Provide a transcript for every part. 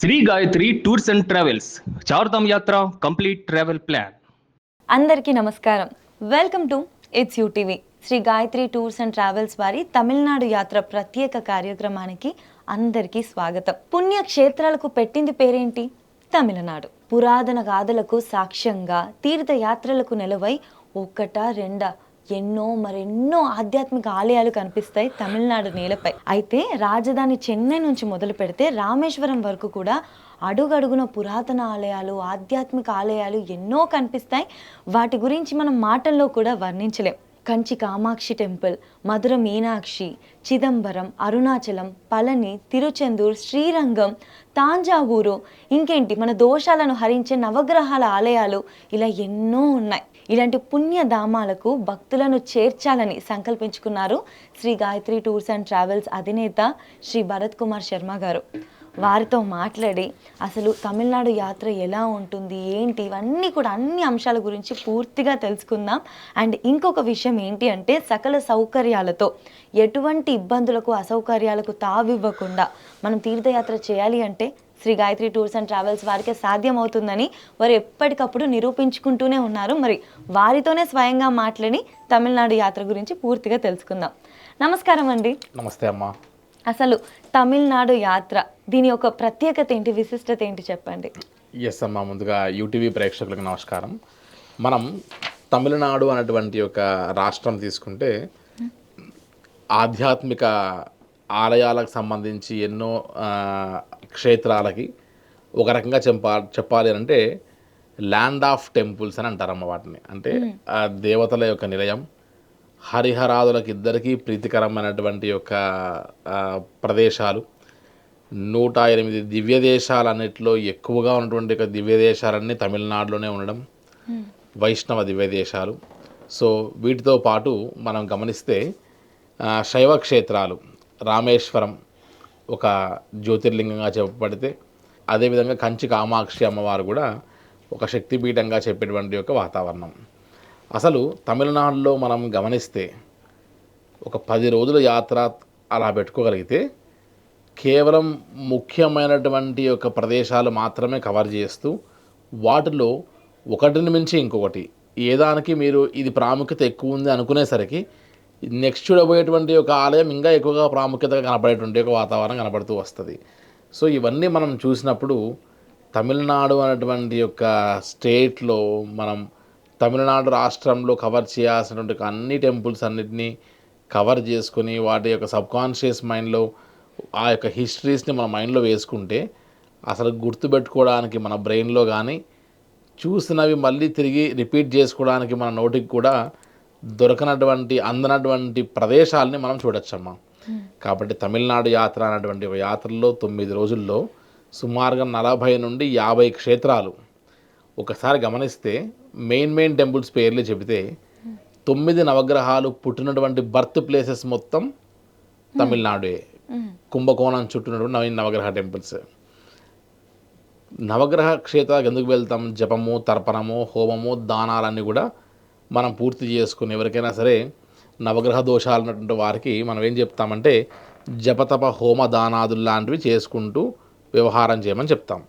Shri Gayatri tours and travels Chardham యాత్ర complete travel plan. అందరికీ నమస్కారం. Welcome to it's UTV. Shri Gayatri tours and travels వారి తమిళనాడు యాత్ర ప్రత్యేక కార్యక్రమానికి అందరికీ స్వాగతం. పుణ్యక్షేత్రాలకు పెట్టింది పేరేంటి? తమిళనాడు. పురాతన గాథలకు సాక్ష్యంగా, తీర్థయాత్రలకు నెలవై ఒకటా రెండా మరెన్నో ఆధ్యాత్మిక ఆలయాలు కనిపిస్తాయి తమిళనాడు నేలపై. అయితే రాజధాని చెన్నై నుంచి మొదలు పెడితే రామేశ్వరం వరకు కూడా అడుగడుగున పురాతన ఆలయాలు, ఆధ్యాత్మిక ఆలయాలు ఎన్నో కనిపిస్తాయి. వాటి గురించి మనం మాటల్లో కూడా వర్ణించలేం. కంచి కామాక్షి టెంపుల్, మధుర మీనాక్షి, చిదంబరం, అరుణాచలం, పళని, తిరుచెందూర్, శ్రీరంగం, తాంజావూరు, ఇంకేంటి మన దోషాలను హరించే నవగ్రహాల ఆలయాలు, ఇలా ఎన్నో ఉన్నాయి. ఇలాంటి పుణ్యధామాలకు భక్తులను చేర్చాలని సంకల్పించుకున్నారు Shri Gayatri tours and travels అధినేత శ్రీ భరత్ కుమార్ శర్మ గారు. వారితో మాట్లాడి అసలు తమిళనాడు యాత్ర ఎలా ఉంటుంది, ఏంటి, ఇవన్నీ కూడా అన్ని అంశాల గురించి పూర్తిగా తెలుసుకుందాం. అండ్ ఇంకొక విషయం ఏంటి అంటే, సకల సౌకర్యాలతో ఎటువంటి ఇబ్బందులకు, అసౌకర్యాలకు తావివ్వకుండా మనం తీర్థయాత్ర చేయాలి అంటే Shri Gayatri tours and travels వారికి సాధ్యమవుతుందని వారు ఎప్పటికప్పుడు నిరూపించుకుంటూనే ఉన్నారు. మరి వారితోనే స్వయంగా మాట్లాడి తమిళనాడు యాత్ర గురించి పూర్తిగా తెలుసుకుందాం. నమస్కారం అండి. నమస్తే అమ్మా. అసలు తమిళనాడు యాత్ర, దీని యొక్క ప్రత్యేకత ఏంటి, విశిష్టత ఏంటి చెప్పండి. ఎస్ అమ్మా, ముందుగా యూటీవీ ప్రేక్షకులకు నమస్కారం. మనం తమిళనాడు అనేటువంటి ఒక రాష్ట్రం తీసుకుంటే ఆధ్యాత్మిక ఆలయాలకు సంబంధించి ఎన్నో క్షేత్రాలకి ఒక రకంగా చెప్పాలి అంటే ల్యాండ్ ఆఫ్ టెంపుల్స్ అని అంటారమ్మ వాటిని. అంటే దేవతల యొక్క నిలయం, హరిహరాదులకు ఇద్దరికీ ప్రీతికరమైనటువంటి యొక్క ప్రదేశాలు. 108 దివ్య దేశాలన్నిటిలో ఎక్కువగా ఉన్నటువంటి ఒక దివ్య దేశాలన్నీ తమిళనాడులోనే ఉండడం, వైష్ణవ దివ్య దేశాలు. సో వీటితో పాటు మనం గమనిస్తే శైవ క్షేత్రాలు, రామేశ్వరం ఒక జ్యోతిర్లింగంగా చెప్పబడితే, అదేవిధంగా కంచి కామాక్షి అమ్మవారు కూడా ఒక శక్తిపీఠంగా చెప్పేటువంటి ఒక వాతావరణం. అసలు తమిళనాడులో మనం గమనిస్తే ఒక 10 రోజుల యాత్ర అలా పెట్టుకోగలిగితే కేవలం ముఖ్యమైనటువంటి ఒక ప్రదేశాలు మాత్రమే కవర్ చేస్తూ, వాటిలో ఒకటిని మించి ఇంకొకటి ఏదానికి మీరు ఇది ప్రాముఖ్యత ఎక్కువ ఉంది అనుకునేసరికి నెక్స్ట్ చూడబోయేటువంటి ఒక ఆలయం ఇంకా ఎక్కువగా ప్రాముఖ్యతగా కనపడేటువంటి ఒక వాతావరణం కనపడుతూ వస్తుంది. సో ఇవన్నీ మనం చూసినప్పుడు తమిళనాడు అనేటువంటి యొక్క స్టేట్లో మనం తమిళనాడు రాష్ట్రంలో కవర్ చేయాల్సినటువంటి అన్ని టెంపుల్స్ అన్నిటినీ కవర్ చేసుకొని వాటి యొక్క సబ్కాన్షియస్ మైండ్లో ఆ యొక్క హిస్టరీస్ని మన మైండ్లో వేసుకుంటే అసలు గుర్తుపెట్టుకోవడానికి మన బ్రెయిన్లో కానీ, చూసినవి మళ్ళీ తిరిగి రిపీట్ చేసుకోవడానికి మన నోటికి కూడా అందనటువంటి ప్రదేశాలని మనం చూడొచ్చమ్మా. కాబట్టి తమిళనాడు యాత్ర అనేటువంటి ఒక యాత్రలో 9 రోజుల్లో సుమారుగా 40 నుండి 50 క్షేత్రాలు. ఒకసారి గమనిస్తే మెయిన్ టెంపుల్స్ పేర్లు చెబితే 9 నవగ్రహాలు పుట్టినటువంటి బర్త్ ప్లేసెస్ మొత్తం తమిళనాడే. కుంభకోణం చుట్టూనటువంటి 9 నవగ్రహ టెంపుల్స్. నవగ్రహ క్షేత్రాలకు ఎందుకు వెళ్తాం? జపము, తర్పణము, హోమము, దానాలన్నీ కూడా మనం పూర్తి చేసుకుని, ఎవరికైనా సరే నవగ్రహ దోషాలు ఉన్నటువంటి వారికి మనం ఏం చెప్తామంటే జపతప హోమ దానాదులు లాంటివి చేసుకుంటూ వ్యవహారం చేయమని చెప్తాం.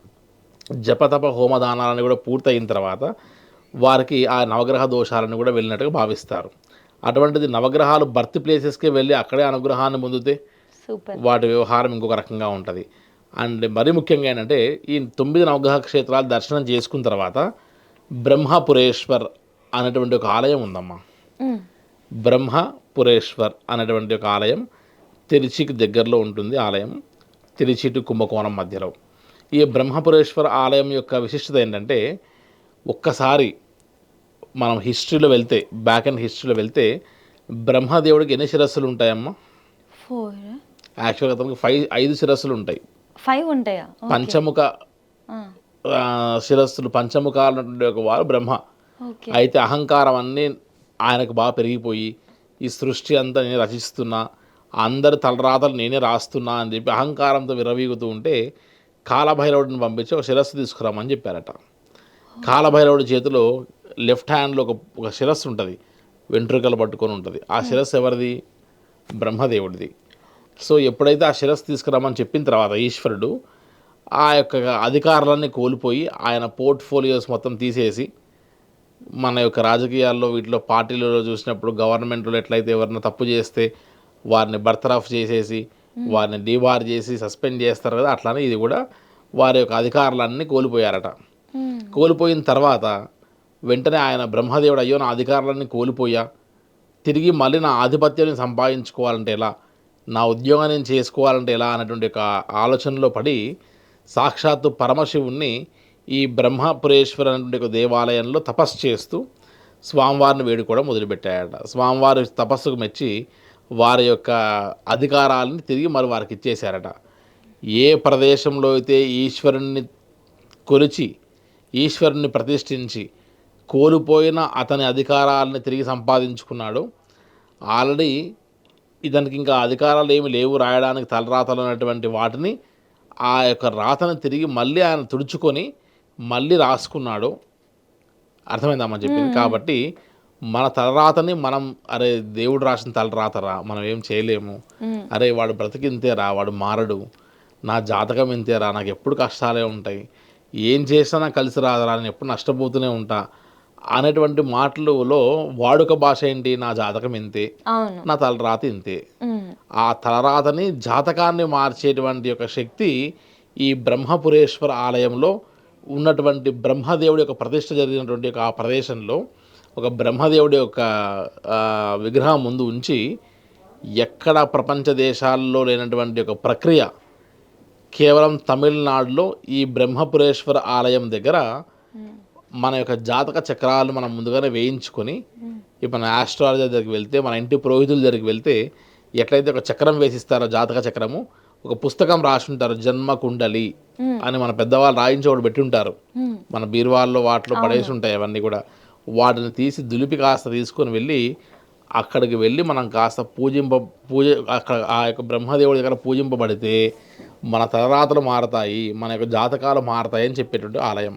జపతప హోమదానాలని కూడా పూర్తయిన తర్వాత వారికి ఆ నవగ్రహ దోషాలను కూడా వెళ్ళినట్టుగా భావిస్తారు. అటువంటిది నవగ్రహాలు బర్త్ ప్లేసెస్కి వెళ్ళి అక్కడే అనుగ్రహాన్ని పొందితే వాటి వ్యవహారం ఇంకొక రకంగా ఉంటుంది. అండ్ మరీ ముఖ్యంగా ఏంటంటే ఈ 9 నవగ్రహ క్షేత్రాలు దర్శనం చేసుకున్న తర్వాత బ్రహ్మపురేశ్వర్ అనేటువంటి ఒక ఆలయం ఉందమ్మా. బ్రహ్మపురేశ్వర్ అనేటువంటి ఒక ఆలయం తిరుచికి దగ్గరలో ఉంటుంది. ఆలయం తిరుచి టు కుంభకోణం మధ్యలో. ఈ బ్రహ్మపురేశ్వర ఆలయం యొక్క విశిష్టత ఏంటంటే, ఒక్కసారి మనం హిస్టరీలో వెళ్తే, బ్యాక్ అండ్ హిస్టరీలో వెళ్తే బ్రహ్మదేవుడికి ఎన్ని శిరస్సులు ఉంటాయమ్మా? 4. యాక్చువల్గా అతనికి 5 శిరస్సులు ఉంటాయి. 5 ఉంటాయా? పంచముఖ శిరస్సులు, పంచముఖాలు ఉన్నటువంటి ఒక వారు బ్రహ్మ. అయితే అహంకారం అన్నీ ఆయనకు బాగా పెరిగిపోయి, ఈ సృష్టి అంతా నేను రచిస్తున్నా, అందరి తలరాతలు నేనే రాస్తున్నా అని చెప్పి అహంకారంతో విరవీగుతూ ఉంటే కాలభైరవుడిని పంపించి ఒక శిరస్సు తీసుకురామని చెప్పారట. కాలభైరవుడి చేతిలో లెఫ్ట్ హ్యాండ్లో ఒక శిరస్సు ఉంటుంది, వెంట్రుకలు పట్టుకొని ఉంటుంది. ఆ శిరస్సు ఎవరిది? బ్రహ్మదేవుడిది. సో ఎప్పుడైతే ఆ శిరస్సు తీసుకురామని చెప్పిన తర్వాత ఈశ్వరుడు ఆ యొక్క అధికారాలన్నీ కోల్పోయి ఆయన పోర్ట్ఫోలియోస్ మొత్తం తీసేసి మన యొక్క రాజకీయాల్లో వీటిలో పార్టీలలో చూసినప్పుడు గవర్నమెంట్లో ఎట్లయితే ఎవరైనా తప్పు చేస్తే వారిని బర్తరఫ్ చేసేసి వారిని డీబార్ చేసి సస్పెండ్ చేస్తారు కదా, అట్లానే ఇది కూడా వారి యొక్క అధికారాలన్నీ కోల్పోయారట. కోల్పోయిన తర్వాత వెంటనే ఆయన బ్రహ్మదేవుడు, అయ్యో నా అధికారాలన్నీ కోల్పోయా, తిరిగి మళ్ళీ నా ఆధిపత్యాన్ని సంపాదించుకోవాలంటే ఎలా, నా ఉద్యోగాన్ని నేను చేసుకోవాలంటే ఎలా అనేటువంటి ఒక ఆలోచనలో పడి సాక్షాత్తు పరమశివుణ్ణి ఈ బ్రహ్మపురేశ్వర అనేటువంటి ఒక దేవాలయంలో తపస్సు చేస్తూ స్వామివారిని వేడుకోవడం మొదలుపెట్టాయట. స్వామివారి తపస్సుకు మెచ్చి వారి యొక్క అధికారాలని తిరిగి మరి వారికి ఇచ్చేశారట. ఏ ప్రదేశంలో అయితే ఈశ్వరుణ్ణి కొలిచి ఈశ్వరుణ్ణి ప్రతిష్ఠించి కోల్పోయిన అతని అధికారాలని తిరిగి సంపాదించుకున్నాడు, ఆల్రెడీ ఇతనికి ఇంకా అధికారాలు ఏమి లేవు రాయడానికి, తలరాతలు అనేటువంటి వాటిని ఆ యొక్క రాతను తిరిగి మళ్ళీ ఆయన తుడుచుకొని మళ్ళీ రాసుకున్నాడు. అర్థమైందమ్మా చెప్పింది. కాబట్టి మన తలరాతని మనం, అరే దేవుడు రాసిన తలరాతరా, మనం ఏం చేయలేము, అరే వాడు బ్రతికింతేరా, వాడు మారడు, నా జాతకం ఇంతేరా, నాకు ఎప్పుడు కష్టాలే ఉంటాయి, ఏం చేసినా కలిసి రాదరా, నేను ఎప్పుడు నష్టపోతూనే ఉంటా అనేటువంటి మాటలలో వాడుక భాష ఏంటి, నా జాతకం ఇంతే, నా తలరాత ఇంతే. ఆ తలరాతని జాతకాన్ని మార్చేటువంటి యొక్క శక్తి ఈ బ్రహ్మపురేశ్వర ఆలయంలో ఉన్నటువంటి బ్రహ్మదేవుడి యొక్క ప్రతిష్ఠ జరిగినటువంటి ఆ ప్రదేశంలో ఒక బ్రహ్మదేవుడి యొక్క విగ్రహం ముందు ఉంచి, ఎక్కడ ప్రపంచ దేశాల్లో లేనటువంటి ఒక ప్రక్రియ కేవలం తమిళనాడులో ఈ బ్రహ్మపురేశ్వర ఆలయం దగ్గర మన యొక్క జాతక చక్రాలు మనం ముందుగానే వేయించుకొని, ఇప్పుడు మన ఆస్ట్రాలజీ దగ్గరికి వెళ్తే, మన ఇంటి పురోహితుల దగ్గరికి వెళ్తే ఎట్లయితే ఒక చక్రం వేసిస్తారో జాతక చక్రము, ఒక పుస్తకం రాసి ఉంటారు జన్మ కుండలి అని, మన పెద్దవాళ్ళు రాయించి ఒకటి పెట్టి ఉంటారు, మన బీరువాల్లో వాటిలో పడేసి ఉంటాయి అవన్నీ కూడా. వాటిని తీసి దులిపి కాస్త తీసుకొని వెళ్ళి అక్కడికి వెళ్ళి మనం కాస్త అక్కడ ఆ యొక్క బ్రహ్మదేవుడి దగ్గర పూజింపబడితే మన తలరాతలు మారతాయి, మన యొక్క జాతకాలు మారతాయి అని చెప్పేటువంటి ఆలయం.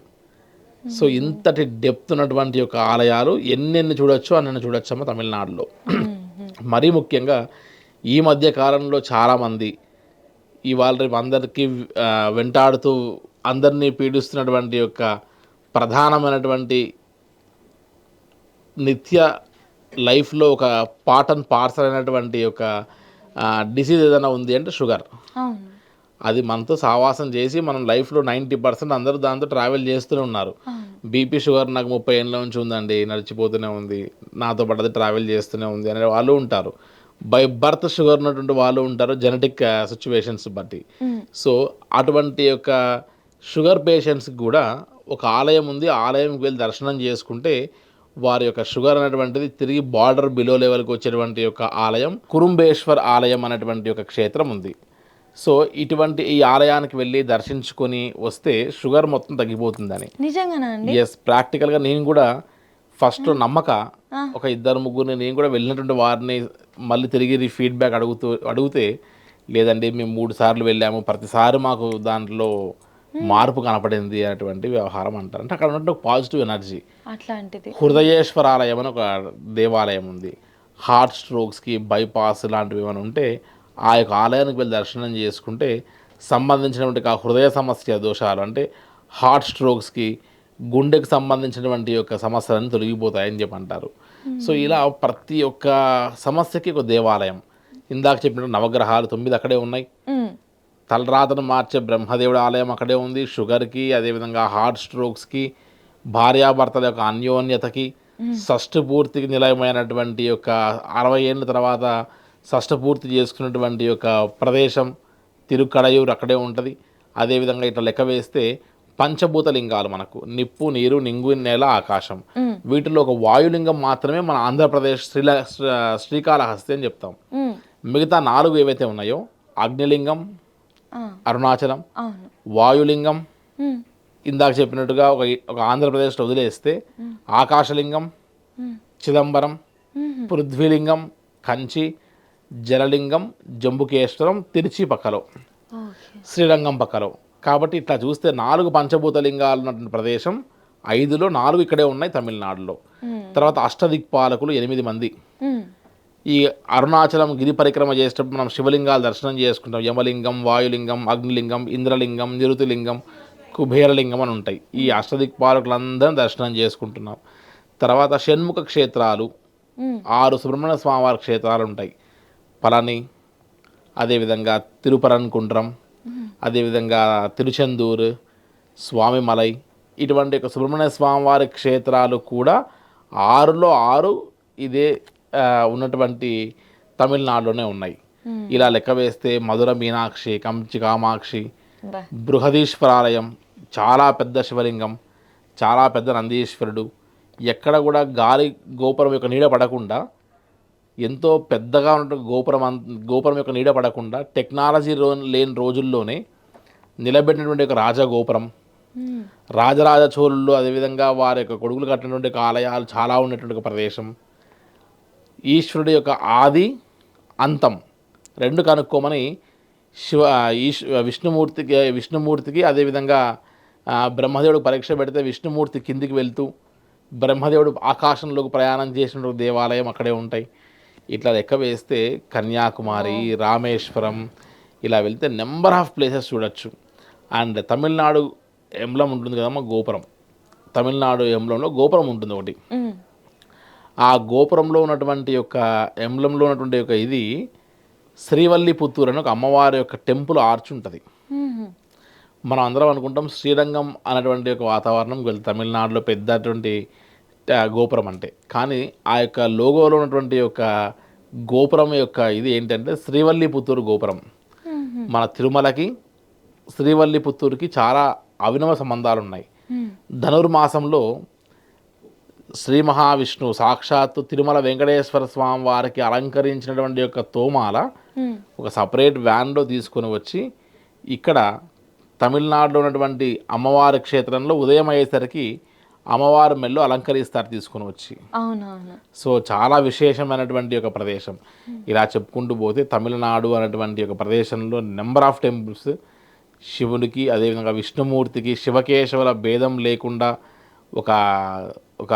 సో ఇంతటి డెప్త్ ఉన్నటువంటి యొక్క ఆలయాలు ఎన్నెన్ని చూడొచ్చు అన్నీ చూడొచ్చమ్మా తమిళనాడులో. మరీ ముఖ్యంగా ఈ మధ్య కాలంలో చాలామంది ఇవాళ రేపు అందరికీ వెంటాడుతూ అందరినీ పీడిస్తున్నటువంటి యొక్క ప్రధానమైనటువంటి నిత్య లైఫ్లో ఒక పార్ట్ అండ్ పార్సల్ అయినటువంటి ఒక డిసీజ్ ఏదైనా ఉంది అంటే షుగర్. అది మనతో సావాసం చేసి మనం లైఫ్లో 90% అందరూ దాంతో ట్రావెల్ చేస్తూనే ఉన్నారు. బీపీ షుగర్ నాకు 30 ఏళ్ళ నుంచి ఉందండి, నడిచిపోతూనే ఉంది, నాతో పాటు అది ట్రావెల్ చేస్తూనే ఉంది అనే వాళ్ళు ఉంటారు. బై బర్త్ షుగర్ ఉన్నటువంటి వాళ్ళు ఉంటారు, జెనెటిక్ సిచ్యువేషన్స్ బట్టి. సో అటువంటి యొక్క షుగర్ పేషెంట్స్కి కూడా ఒక ఆలయం ఉంది, ఆలయంకి వెళ్ళి దర్శనం చేసుకుంటే వారి యొక్క షుగర్ అనేటువంటిది తిరిగి బార్డర్ బిలో లెవెల్కి వచ్చేటువంటి యొక్క ఆలయం కురుంబేశ్వర్ ఆలయం అనేటువంటి ఒక క్షేత్రం ఉంది. సో ఇటువంటి ఈ ఆలయానికి వెళ్ళి దర్శించుకొని వస్తే షుగర్ మొత్తం తగ్గిపోతుందని. నిజంగానా అండి? ఎస్, ప్రాక్టికల్గా నేను కూడా ఫస్ట్ నమ్మక ఒక 2-3 నేను కూడా వెళ్ళినటువంటి వారిని మళ్ళీ తిరిగి ఫీడ్బ్యాక్ అడిగితే లేదండి మేము 3 సార్లు వెళ్ళాము, ప్రతిసారి మాకు దాంట్లో మార్పు కనపడింది అనేటువంటి వ్యవహారం అంటారు. అంటే అక్కడ ఉన్నటువంటి పాజిటివ్ ఎనర్జీ. అట్లాంటిది హృదయేశ్వర ఆలయం అని ఒక దేవాలయం ఉంది. హార్ట్ స్ట్రోక్స్కి, బైపాస్ లాంటివి ఏమైనా ఉంటే ఆ యొక్క ఆలయానికి వెళ్ళి దర్శనం చేసుకుంటే సంబంధించినటువంటి ఆ హృదయ సమస్య దోషాలు, అంటే హార్ట్ స్ట్రోక్స్కి, గుండెకి సంబంధించినటువంటి యొక్క సమస్యలన్నీ తొలగిపోతాయని చెప్పి అంటారు. సో ఇలా ప్రతి ఒక్క సమస్యకి ఒక దేవాలయం. ఇందాక చెప్పినట్టు నవగ్రహాలు 9 అక్కడే ఉన్నాయి. తలరాతను మార్చే బ్రహ్మదేవుడి ఆలయం అక్కడే ఉంది. షుగర్కి, అదేవిధంగా హార్ట్ స్ట్రోక్స్కి, భార్యాభర్తల యొక్క అన్యోన్యతకి, షష్ఠపూర్తికి నిలయమైనటువంటి యొక్క 60 ఏళ్ళ తర్వాత షష్ఠపూర్తి చేసుకున్నటువంటి యొక్క ప్రదేశం తిరుక్కడయూరు అక్కడే ఉంటుంది. అదేవిధంగా ఇట్లా లెక్క వేస్తే పంచభూత లింగాలు మనకు నిప్పు, నీరు, నింగు, నేల, ఆకాశం. వీటిలో ఒక వాయులింగం మాత్రమే మన ఆంధ్రప్రదేశ్ శ్రీకాళహస్తి అని చెప్తాం. మిగతా 4 ఏవైతే ఉన్నాయో అగ్నిలింగం అరుణాచలం, వాయులింగం ఇందాక చెప్పినట్టుగా ఒక ఆంధ్రప్రదేశ్లో వదిలేస్తే ఆకాశలింగం చిదంబరం, పృథ్వీలింగం కంచి, జలలింగం జంబుకేశ్వరం తిరుచి పక్కలో, శ్రీరంగం పక్కలో. కాబట్టి ఇట్లా చూస్తే 4 పంచభూత లింగాలు ఉన్నటువంటి ప్రదేశం 5లో 4 ఇక్కడే ఉన్నాయి తమిళనాడులో. తర్వాత అష్టదిక్పాలకులు 8 మంది. ఈ అరుణాచలం గిరి పరిక్రమ చేసేటప్పుడు మనం శివలింగాలు దర్శనం చేసుకుంటాం. యమలింగం, వాయులింగం, అగ్నిలింగం, ఇంద్రలింగం, నిరుతిలింగం, కుబేరలింగం అని ఉంటాయి. ఈ అష్టదిక్పాలకులందరం దర్శనం చేసుకుంటున్నాం. తర్వాత షణ్ముఖ క్షేత్రాలు 6 సుబ్రహ్మణ్య స్వామివారి క్షేత్రాలు ఉంటాయి. పళని, అదేవిధంగా తిరుపరన్కుండ్రం, అదేవిధంగా తిరుచెందూరు, స్వామిమలై, ఇటువంటి ఒక సుబ్రహ్మణ్య స్వామివారి క్షేత్రాలు కూడా 6లో 6 ఇదే ఉన్నటువంటి తమిళనాడులోనే ఉన్నాయి. ఇలా లెక్క వేస్తే మధుర మీనాక్షి, కంచి కామాక్షి, బృహదీశ్వరాలయం, చాలా పెద్ద శివలింగం, చాలా పెద్ద నందీశ్వరుడు, ఎక్కడ కూడా గాలి గోపురం యొక్క నీడ పడకుండా, ఎంతో పెద్దగా ఉన్న గోపురం యొక్క నీడ పడకుండా టెక్నాలజీ లేని రోజుల్లోనే నిలబెట్టినటువంటి ఒక రాజగోపురం, రాజరాజ చోళులు అదేవిధంగా వారి యొక్క కొడుకులు కట్టినటువంటి ఆలయాలు చాలా ఉన్నటువంటి ఒక ప్రదేశం. ఈశ్వరుడి యొక్క ఆది అంతం 2 కనుక్కోమని విష్ణుమూర్తికి అదేవిధంగా బ్రహ్మదేవుడికి పరీక్ష పెడితే విష్ణుమూర్తి కిందికి వెళ్తూ బ్రహ్మదేవుడు ఆకాశంలోకి ప్రయాణం చేసిన దేవాలయం అక్కడే ఉంటాయి. ఇట్లా లెక్క వేస్తే కన్యాకుమారి, రామేశ్వరం, ఇలా వెళ్తే నెంబర్ ఆఫ్ ప్లేసెస్ చూడొచ్చు. అండ్ తమిళనాడు ఎంబ్లం ఉంటుంది కదమ్మా, గోపురం. తమిళనాడు ఎంబ్లంలో గోపురం ఉంటుంది ఒకటి. ఆ గోపురంలో ఉన్నటువంటి యొక్క ఎంబ్లంలో ఉన్నటువంటి యొక్క ఇది శ్రీవల్లిపుత్తూరు అని ఒక అమ్మవారి యొక్క టెంపుల్ ఆర్చ్ ఉంటుంది. మనం అందరం అనుకుంటాం శ్రీరంగం అనేటువంటి ఒక వాతావరణం వెళ్తే తమిళనాడులో పెద్దటువంటి గోపురం అంటే, కానీ ఆ యొక్క లోగోలో ఉన్నటువంటి యొక్క గోపురం యొక్క ఇది ఏంటంటే శ్రీవల్లిపుత్తూరు గోపురం. మన తిరుమలకి శ్రీవల్లిపుత్తూరుకి చాలా అవినవ సంబంధాలు ఉన్నాయి. ధనుర్మాసంలో శ్రీ మహావిష్ణువు సాక్షాత్తు తిరుమల వెంకటేశ్వర స్వామి వారికి అలంకరించినటువంటి యొక్క తోమాల ఒక సపరేట్ వ్యాన్లో తీసుకొని వచ్చి ఇక్కడ తమిళనాడులో ఉన్నటువంటి అమ్మవారి క్షేత్రంలో ఉదయం అయ్యేసరికి అమ్మవారి మెల్లో అలంకరిస్తారు తీసుకొని వచ్చి. సో చాలా విశేషమైనటువంటి ఒక ప్రదేశం. ఇలా చెప్పుకుంటూ పోతే తమిళనాడు అనేటువంటి ఒక ప్రదేశంలో నెంబర్ ఆఫ్ టెంపుల్స్ శివునికి అదేవిధంగా విష్ణుమూర్తికి శివకేశవుల భేదం లేకుండా ఒక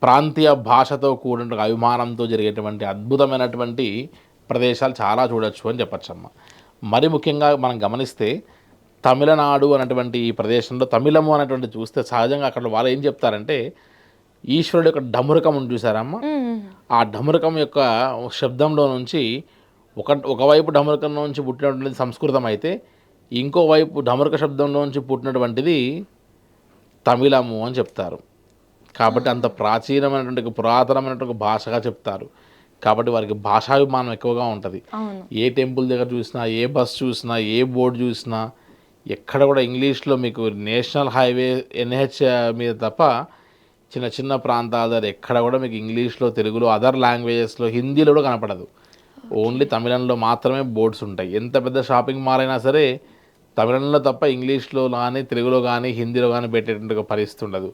ప్రాంతీయ భాషతో కూడిన అభిమానంతో జరిగేటువంటి అద్భుతమైనటువంటి ప్రదేశాలు చాలా చూడొచ్చు అని చెప్పచ్చమ్మ. మరి ముఖ్యంగా మనం గమనిస్తే తమిళనాడు అనేటువంటి ఈ ప్రదేశంలో తమిళము అనేటువంటి చూస్తే సహజంగా అక్కడ వాళ్ళు ఏం చెప్తారంటే ఈశ్వరుడు యొక్క డమురకం ఉంది చూసారమ్మా, ఆ డమురకం యొక్క శబ్దంలో నుంచి ఒకవైపు డమురకం నుంచి పుట్టినటువంటిది సంస్కృతం అయితే ఇంకోవైపు డమురక శబ్దంలో నుంచి పుట్టినటువంటిది తమిళము అని చెప్తారు. కాబట్టి అంత ప్రాచీనమైనటువంటి పురాతనమైనటువంటి భాషగా చెప్తారు. కాబట్టి వారికి భాషాభిమానం ఎక్కువగా ఉంటుంది. ఏ టెంపుల్ దగ్గర చూసినా, ఏ బస్ చూసినా, ఏ బోర్డు చూసినా ఎక్కడ కూడా ఇంగ్లీష్లో మీకు నేషనల్ హైవే ఎన్హెచ్ మీద తప్ప చిన్న చిన్న ప్రాంతాల దగ్గర ఎక్కడ కూడా మీకు ఇంగ్లీష్లో, తెలుగులో, అదర్ లాంగ్వేజెస్లో, హిందీలో కూడా కనపడదు. ఓన్లీ తమిళంలో మాత్రమే బోర్డ్స్ ఉంటాయి. ఎంత పెద్ద షాపింగ్ మాల్ అయినా సరే తమిళంలో తప్ప ఇంగ్లీష్లో కానీ, తెలుగులో కానీ, హిందీలో కానీ పెట్టేటువంటి ఒక పరిస్థితి ఉండదు.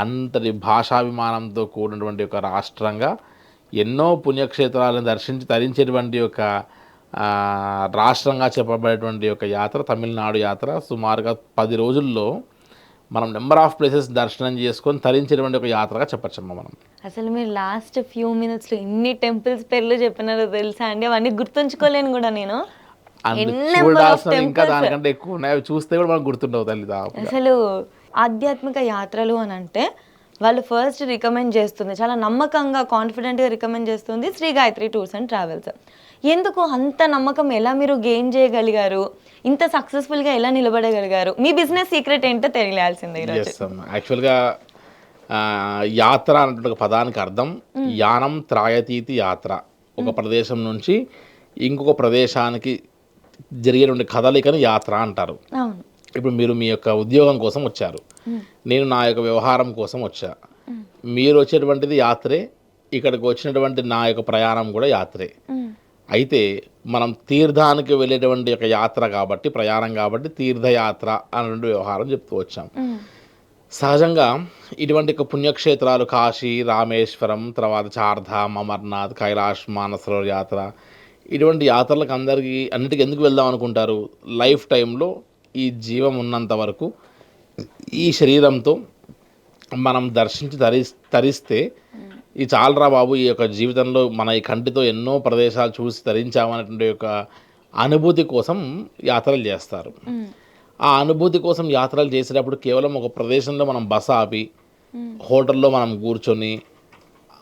అంతటి భాషాభిమానంతో కూడినటువంటి ఒక రాష్ట్రంగా ఎన్నో పుణ్యక్షేత్రాలను దర్శించి తరించేటువంటి ఒక రాష్ట్రంగా చెప్పబడేటువంటి ఒక యాత్ర తమిళనాడు యాత్ర. సుమారుగా 10 రోజుల్లో మనం నెంబర్ ఆఫ్ ప్లేసెస్ దర్శనం చేసుకొని తరించేటువంటి ఒక యాత్రగా చెప్పచ్చమ్మా మనం. అసలు మీరు లాస్ట్ ఫ్యూ మినిట్స్లో ఇన్ని టెంపుల్స్ పేర్లు చెప్పినారో తెలుసా అండి, అవన్నీ గుర్తుంచుకోలేను కూడా నేను. ఇంకా దానికంటే ఎక్కువ ఉన్నాయి, చూస్తే కూడా మనకు గుర్తుండవు తల్లి. అసలు ఆధ్యాత్మిక యాత్రలు అని అంటే వాళ్ళు ఫస్ట్ రికమెండ్ చేస్తుంది, చాలా నమ్మకంగా కాన్ఫిడెంట్గా రికమెండ్ చేస్తుంది Shri Gayatri tours and travels. ఎందుకు అంత నమ్మకం ఎలా మీరు గెయిన్ చేయగలిగారు, ఇంత సక్సెస్ఫుల్గా ఎలా నిలబడగలిగారు, మీ బిజినెస్ సీక్రెట్ ఏంటో తెలియాల్సిందే. యాక్చువల్గా యాత్ర అన్నటువంటి ఒక పదానికి అర్థం యానం త్రాయతీతి యాత్ర. ఒక ప్రదేశం నుంచి ఇంకొక ప్రదేశానికి జరిగేటువంటి కదలికను యాత్ర అంటారు. ఇప్పుడు మీరు మీ యొక్క ఉద్యోగం కోసం వచ్చారు, నేను నా యొక్క వ్యవహారం కోసం వచ్చా, మీరు వచ్చేటువంటిది యాత్రే, ఇక్కడికి వచ్చినటువంటి నా యొక్క ప్రయాణం కూడా యాత్రే. అయితే మనం తీర్థానికి వెళ్ళేటువంటి ఒక యాత్ర కాబట్టి, ప్రయాణం కాబట్టి తీర్థయాత్ర అనే వ్యవహారం చెప్తూ వచ్చాం. సహజంగా ఇటువంటి పుణ్యక్షేత్రాలు కాశీ, రామేశ్వరం, తర్వాత చార్ధామ్, అమర్నాథ్, కైలాష్, మానసరోవర్ యాత్ర, ఇటువంటి యాత్రలకు అన్నిటికీ ఎందుకు వెళ్దాం అనుకుంటారు? లైఫ్ టైంలో ఈ జీవం ఉన్నంత వరకు ఈ శరీరంతో మనం దర్శించి తరిస్తే ఇది చాలరా బాబు, ఈ యొక్క జీవితంలో మన ఈ కంటితో ఎన్నో ప్రదేశాలు చూసి తరించామనేటువంటి యొక్క అనుభూతి కోసం యాత్రలు చేస్తారు. ఆ అనుభూతి కోసం యాత్రలు చేసేటప్పుడు కేవలం ఒక ప్రదేశంలో మనం బస ఆపి హోటల్లో మనం కూర్చొని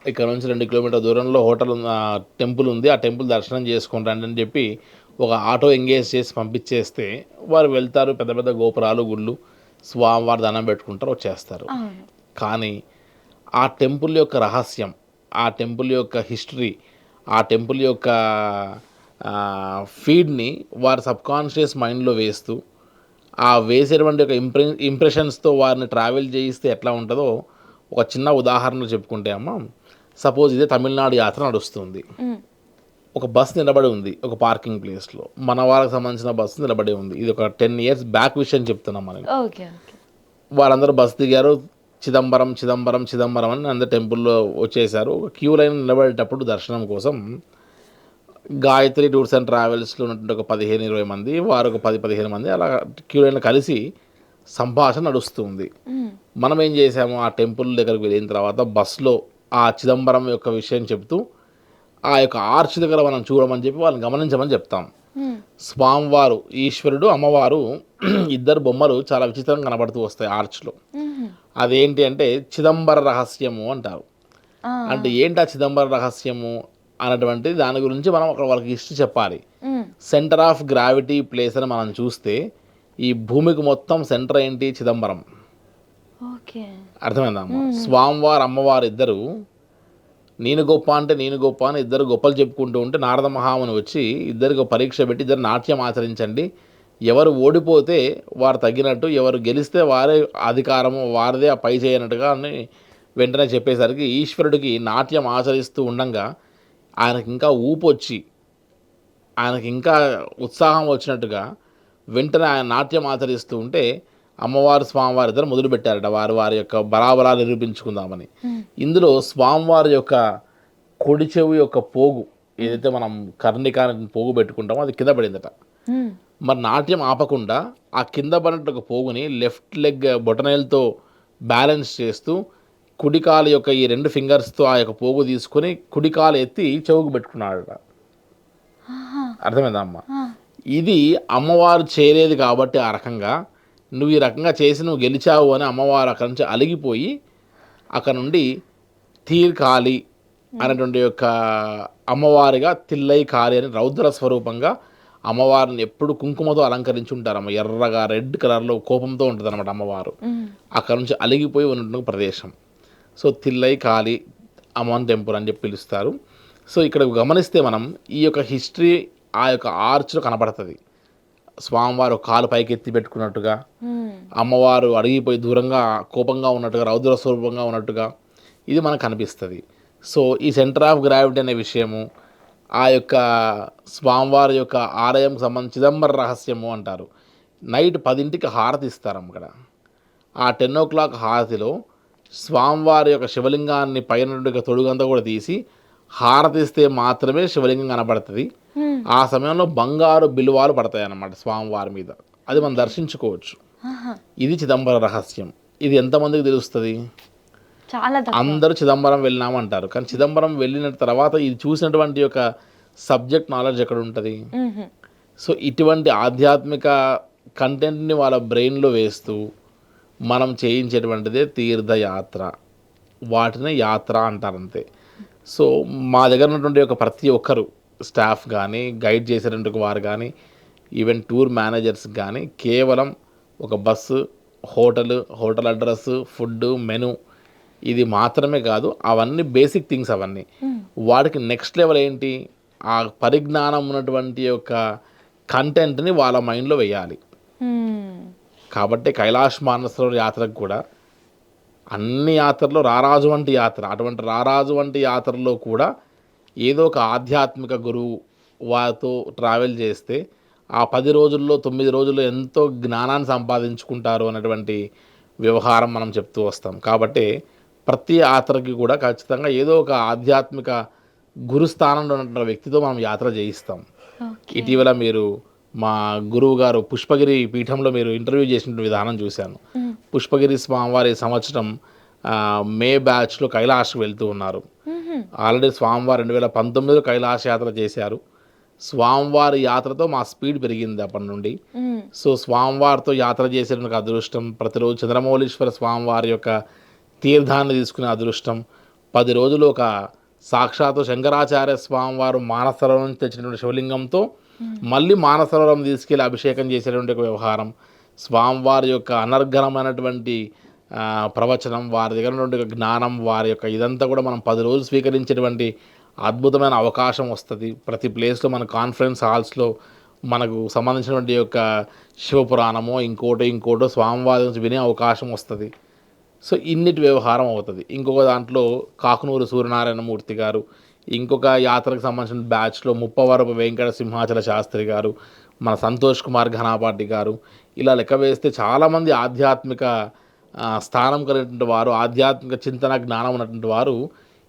ఇక్కడ నుంచి 2 కిలోమీటర్ల దూరంలో హోటల్ టెంపుల్ ఉంది, ఆ టెంపుల్ దర్శనం చేసుకుంటాను అని చెప్పి ఒక ఆటో ఎంగేజ్ చేసి పంపించేస్తే వారు వెళ్తారు, పెద్ద పెద్ద గోపురాలు గుళ్ళు స్వామివారి దండం పెట్టుకుంటారు, వచ్చేస్తారు. కానీ ఆ టెంపుల్ యొక్క రహస్యం, ఆ టెంపుల్ యొక్క హిస్టరీ, ఆ టెంపుల్ యొక్క ఫీడ్ని వారి సబ్కాన్షియస్ మైండ్లో వేస్తూ ఆ వేసేటువంటి ఒక ఇంప్రెషన్స్తో వారిని ట్రావెల్ చేయిస్తే ఎట్లా ఉంటుందో ఒక చిన్న ఉదాహరణ చెప్పుకుంటే అమ్మ, సపోజ్ ఇదే తమిళనాడు యాత్ర నడుస్తుంది. ఒక బస్ నిలబడి ఉంది ఒక పార్కింగ్ ప్లేస్లో, మన వాళ్ళకి సంబంధించిన బస్సు నిలబడి ఉంది. ఇది ఒక 10 years బ్యాక్ విషయం చెప్తున్నాం మనం. వాళ్ళందరూ బస్ దిగారు, చిదంబరం చిదంబరం చిదంబరం అని అందరు టెంపుల్లో వచ్చేసారు. క్యూ లైన్ నిలబడేటప్పుడు దర్శనం కోసం గాయత్రి టూర్స్ అండ్ ట్రావెల్స్లో ఉన్నటువంటి ఒక 15-20 మంది, వారు ఒక 10-15 మంది అలా క్యూ లైన్లో కలిసి సంభాషణ నడుస్తుంది. మనం ఏం చేసాము, ఆ టెంపుల్ దగ్గరకు వెళ్ళిన తర్వాత బస్సులో ఆ చిదంబరం యొక్క విషయం చెప్తూ ఆ యొక్క ఆర్చ్ దగ్గర మనం చూడమని చెప్పి వాళ్ళని గమనించమని చెప్తాం. స్వామివారు, ఈశ్వరుడు, అమ్మవారు ఇద్దరు బొమ్మలు చాలా విచిత్రంగా కనబడుతూ వస్తాయి ఆర్చ్లో. అదేంటి అంటే చిదంబర రహస్యము అంటారు. అంటే ఏంటి ఆ చిదంబర రహస్యము అన్నటువంటి దాని గురించి మనం అక్కడ వాళ్ళకి హిస్టరీ చెప్పాలి. సెంటర్ ఆఫ్ గ్రావిటీ ప్లేస్ అని మనం చూస్తే ఈ భూమికి మొత్తం సెంటర్ ఏంటి, చిదంబరం. అర్థమైందమ్మా? స్వామివారు అమ్మవారు ఇద్దరు నేను గొప్ప అంటే నేను గొప్ప అని ఇద్దరు గొప్పలు చెప్పుకుంటూ ఉంటే నారద మహాముని వచ్చి ఇద్దరికి పరీక్ష పెట్టి ఇద్దరు నాట్యం ఆచరించండి, ఎవరు ఓడిపోతే వారు తగ్గినట్టు, ఎవరు గెలిస్తే వారే అధికారము వారిదే ఆ పై చేయనట్టుగా అని వెంటనే చెప్పేసరికి ఈశ్వరుడికి నాట్యం ఆచరిస్తూ ఉండంగా ఆయనకి ఇంకా ఊపు వచ్చి ఆయనకి ఇంకా ఉత్సాహం వచ్చినట్టుగా వెంటనే ఆయన నాట్యం ఆచరిస్తూ ఉంటే అమ్మవారు స్వామివారి ఇద్దరు మొదలుపెట్టారట వారి యొక్క బరాబరాలు నిరూపించుకుందామని. ఇందులో స్వామివారి యొక్క కుడి చెవి యొక్క పోగు ఏదైతే మనం కర్ణికాని పోగు పెట్టుకుంటామో అది కింద పడిందట. మరి నాట్యం ఆపకుండా ఆ కింద పడినట్టు ఒక పోగుని లెఫ్ట్ లెగ్ బొటనైల్తో బ్యాలెన్స్ చేస్తూ కుడికాలు యొక్క ఈ 2 ఫింగర్స్తో ఆ యొక్క పోగు తీసుకొని కుడికాలు ఎత్తి చెవుకు పెట్టుకున్నాడట. అర్థమైందా అమ్మ? ఇది అమ్మవారు చేయలేదు కాబట్టి ఆ రకంగా నువ్వు ఈ రకంగా చేసి నువ్వు గెలిచావు అని అమ్మవారు అక్కడి నుంచి అలిగిపోయి అక్కడ నుండి తీర్ కాళి అనేటువంటి యొక్క అమ్మవారిగా తిల్లై కాళి అని రౌద్ర స్వరూపంగా అమ్మవారిని ఎప్పుడు కుంకుమతో అలంకరించి ఉంటారు. అమ్మ ఎర్రగా రెడ్ కలర్లో కోపంతో ఉంటుంది అనమాట అమ్మవారు. అక్కడ నుంచి అలిగిపోయి ఉన్నటువంటి ప్రదేశం. సో తిల్లై కాళి అమ్మన్ టెంపుల్ అని చెప్పి పిలుస్తారు. సో ఇక్కడ గమనిస్తే మనం ఈ యొక్క హిస్టరీ ఆ యొక్క ఆర్చ్లో కనబడుతుంది. స్వామివారు కాలు పైకి ఎత్తి పెట్టుకున్నట్టుగా, అమ్మవారు అడిగిపోయి దూరంగా కోపంగా ఉన్నట్టుగా, రౌద్ర స్వరూపంగా ఉన్నట్టుగా ఇది మనకు కనిపిస్తుంది. సో ఈ సెంటర్ ఆఫ్ గ్రావిటీ అనే విషయము, ఆ యొక్క స్వామివారి యొక్క ఆలయంకి సంబంధించి చిదంబర రహస్యము అంటారు. నైట్ 10ంటికి హారతి ఇస్తారు అక్కడ. ఆ 10 o'clock హారతిలో స్వామివారి యొక్క శివలింగాన్ని పైన తొడుగంతా కూడా తీసి హారతిస్తే మాత్రమే శివలింగం కనబడుతుంది. ఆ సమయంలో బంగారు బిలువాలు పడతాయి అన్నమాట స్వామివారి మీద, అది మనం దర్శించుకోవచ్చు. ఇది చిదంబర రహస్యం. ఇది ఎంతమందికి తెలుస్తుంది? అందరూ చిదంబరం వెళ్ళినామంటారు, కానీ చిదంబరం వెళ్ళిన తర్వాత ఇది చూసినటువంటి యొక్క సబ్జెక్ట్ నాలెడ్జ్ ఎక్కడ ఉంటుంది? సో ఇటువంటి ఆధ్యాత్మిక కంటెంట్ని వాళ్ళ బ్రెయిన్లో వేస్తూ మనం చేయించేటువంటిదే తీర్థయాత్ర. వాటిని యాత్ర అంటారంతే. సో మా దగ్గర ఉన్నటువంటి ఒక ప్రతి ఒక్కరు స్టాఫ్ కానీ, గైడ్ చేసేటువంటి వారు కానీ, ఈవెన్ టూర్ మేనేజర్స్ కానీ కేవలం ఒక bus, hotel address, food, menu ఇది మాత్రమే కాదు, అవన్నీ బేసిక్ థింగ్స్. అవన్నీ వాడికి నెక్స్ట్ లెవెల్ ఏంటి, ఆ పరిజ్ఞానం ఉన్నటువంటి యొక్క కంటెంట్ని వాళ్ళ మైండ్లో వేయాలి. కాబట్టి కైలాష్ మానసరోవర్ యాత్రకు కూడా అన్ని యాత్రలో రారాజు వంటి యాత్ర, అటువంటి రారాజు వంటి యాత్రలో కూడా ఏదో ఒక ఆధ్యాత్మిక గురువు వారితో ట్రావెల్ చేస్తే ఆ 10 రోజుల్లో 9 రోజుల్లో ఎంతో జ్ఞానాన్ని సంపాదించుకుంటారు అనేటువంటి వ్యవహారం మనం చెప్తూ వస్తాం. కాబట్టి ప్రతి యాత్రకి కూడా ఖచ్చితంగా ఏదో ఒక ఆధ్యాత్మిక గురుస్థానంలో ఉన్న వ్యక్తితో మనం యాత్ర చేయిస్తాం. ఇటీవల మీరు మా గురువు గారు పుష్పగిరి పీఠంలో మీరు ఇంటర్వ్యూ చేసిన విధానం చూశాను. పుష్పగిరి స్వామివారి సంవత్సరం మే బ్యాచ్లో కైలాష్కి వెళ్తూ ఉన్నారు. ఆల్రెడీ స్వామివారు 2019లో కైలాస యాత్ర చేశారు. స్వామివారి యాత్రతో మా స్పీడ్ పెరిగింది అప్పటి నుండి. సో స్వామివారితో యాత్ర చేసేటువంటి అదృష్టం, ప్రతిరోజు చంద్రమౌళీశ్వర స్వామివారి యొక్క తీర్థాన్ని తీసుకునే అదృష్టం, 10 రోజులు ఒక సాక్షాత్తు శంకరాచార్య స్వామివారు మానసరోవరం నుంచి తెచ్చినటువంటి శివలింగంతో మళ్ళీ మానసరోవరం తీసుకెళ్ళి అభిషేకం చేసేటువంటి ఒక వ్యవహారం, స్వామివారి యొక్క అనర్ఘనమైనటువంటి ప్రవచనం, వారి దగ్గర ఉన్నటువంటి జ్ఞానం, వారి యొక్క ఇదంతా కూడా మనం 10 రోజులు స్వీకరించేటువంటి అద్భుతమైన అవకాశం వస్తుంది. ప్రతి ప్లేస్లో మన కాన్ఫరెన్స్ హాల్స్లో మనకు సంబంధించినటువంటి యొక్క శివపురాణమో ఇంకోటో స్వామివారి నుంచి వినే అవకాశం వస్తుంది. సో ఇన్నిటి వ్యవహారం అవుతుంది. ఇంకొక దాంట్లో కాకునూరు సూర్యనారాయణమూర్తి గారు, ఇంకొక యాత్రకు సంబంధించిన బ్యాచ్లో ముప్పవరపు వెంకట సింహాచల శాస్త్రి గారు, మన సంతోష్ కుమార్ ఘనాపాటి గారు, ఇలా లెక్క వేస్తే చాలామంది ఆధ్యాత్మిక స్థానం కలిగినటువంటి వారు, ఆధ్యాత్మిక చింతన జ్ఞానం ఉన్నటువంటి వారు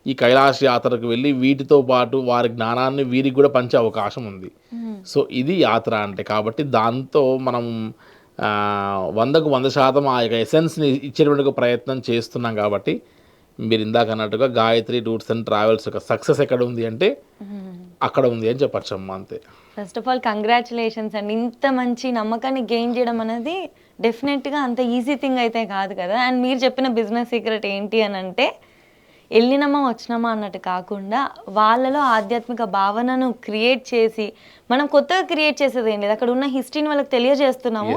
ఈ కైలాస యాత్రకు వెళ్ళి వీటితో పాటు వారి జ్ఞానాన్ని వీరికి కూడా పంచే అవకాశం ఉంది. సో ఇది యాత్ర అంటే. కాబట్టి దాంతో మనం 100కు 100% ఆ యొక్క ఎసెన్స్ని ఇచ్చేటువంటి ప్రయత్నం చేస్తున్నాం. కాబట్టి మీరు ఇందాక అన్నట్టుగా గాయత్రి టూర్స్ అండ్ ట్రావెల్స్ యొక్క సక్సెస్ ఎక్కడ ఉంది అంటే అక్కడ ఉంది అని చెప్పచ్చమ్మా, అంతే. ఫస్ట్ ఆఫ్ ఆల్ కంగ్రాచులేషన్స్ అండి. ఇంత మంచి నమ్మకాన్ని గెయిన్ చేయడం అనేది డెఫినెట్గా అంత ఈజీ థింగ్ అయితే కాదు కదా. అండ్ మీరు చెప్పిన బిజినెస్ సీక్రెట్ ఏంటి అని అంటే వెళ్ళినామా వచ్చినామా అన్నట్టు కాకుండా వాళ్ళలో ఆధ్యాత్మిక భావనను క్రియేట్ చేసి, మనం కొత్తగా క్రియేట్ చేసేది ఏం లేదు, అక్కడ ఉన్న హిస్టరీని వాళ్ళకి తెలియజేస్తున్నాము.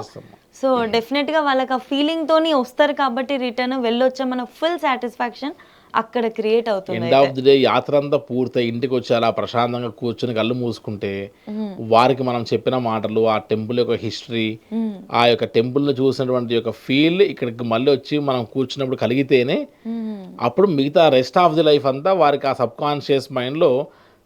సో డెఫినెట్గా వాళ్ళకి ఆ ఫీలింగ్తోని వస్తారు కాబట్టి రిటర్న్ వెళ్ళొచ్చా మన ఫుల్ సాటిస్ఫాక్షన్ అక్కడ క్రియేట్ అవుతుంది. ఎండ్ ఆఫ్ ది డే యాత్ర అంతా పూర్తయి ఇంటికి వచ్చి అలా ప్రశాంతంగా కూర్చొని కళ్ళు మూసుకుంటే వారికి మనం చెప్పిన మాటలు, ఆ టెంపుల్ యొక్క హిస్టరీ, ఆ యొక్క టెంపుల్ని చూసినటువంటి యొక్క ఫీల్ ఇక్కడికి మళ్ళీ వచ్చి మనం కూర్చున్నప్పుడు కలిగితేనే అప్పుడు మిగతా రెస్ట్ ఆఫ్ ది లైఫ్ అంతా వారికి ఆ సబ్ కాన్షియస్ మైండ్లో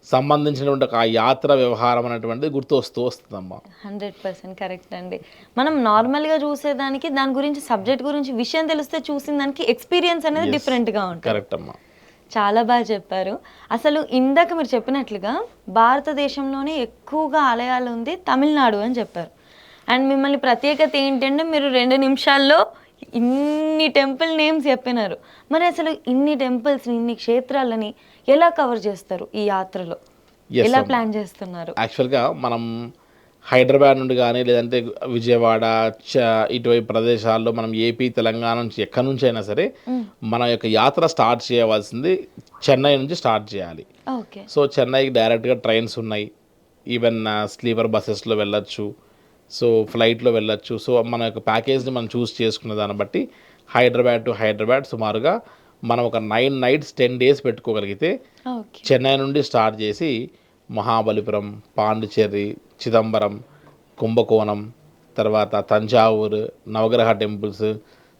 సంబంధించినటువంటి ఆ యాత్ర వ్యవహారం అనేటువంటిది గుర్తు వస్తుందమ్మా. 100% కరెక్ట్ అండి. మనం నార్మల్గా చూసేదానికి దాని గురించి సబ్జెక్ట్ గురించి విషయం తెలిస్తే చూసిన దానికి ఎక్స్పీరియన్స్ అనేది డిఫరెంట్గా ఉంటుంది. కరెక్ట్ అమ్మా, చాలా బాగా చెప్పారు. అసలు ఇందాక మీరు చెప్పినట్లుగా భారతదేశంలోనే ఎక్కువగా ఆలయాలు ఉంది తమిళనాడు అని చెప్పారు. అండ్ మిమ్మల్ని ప్రత్యేకత ఏంటంటే మీరు 2 నిమిషాల్లో ఇన్ని టెంపుల్ నేమ్స్ చెప్పినారు. మరి అసలు ఇన్ని టెంపుల్స్ని, ఇన్ని క్షేత్రాలని ఎలా కవర్ చేస్తారు ఈ యాత్రలో, ఎలా ప్లాన్ చేస్తున్నారు? యాక్చువల్గా మనం హైదరాబాద్ నుండి కానీ లేదంటే విజయవాడ ఇటువైపు ప్రదేశాల్లో మనం ఏపీ తెలంగాణ నుంచి ఎక్కడి నుంచి అయినా సరే మన యొక్క యాత్ర స్టార్ట్ చేయవలసింది చెన్నై నుంచి స్టార్ట్ చేయాలి. సో చెన్నైకి డైరెక్ట్గా ట్రైన్స్ ఉన్నాయి, ఈవెన్ స్లీపర్ బస్సెస్లో వెళ్ళొచ్చు, సో ఫ్లైట్లో వెళ్ళొచ్చు. సో మన యొక్క ప్యాకేజ్ని మనం చూస్ చేసుకున్న దాన్ని బట్టి హైదరాబాద్ టు హైదరాబాద్ సుమారుగా మనం ఒక 9 nights 10 days పెట్టుకోగలిగితే చెన్నై నుండి స్టార్ట్ చేసి మహాబలిపురం, పాండిచ్చేరి, చిదంబరం, కుంభకోణం, తర్వాత తంజావూరు, నవగ్రహ టెంపుల్స్,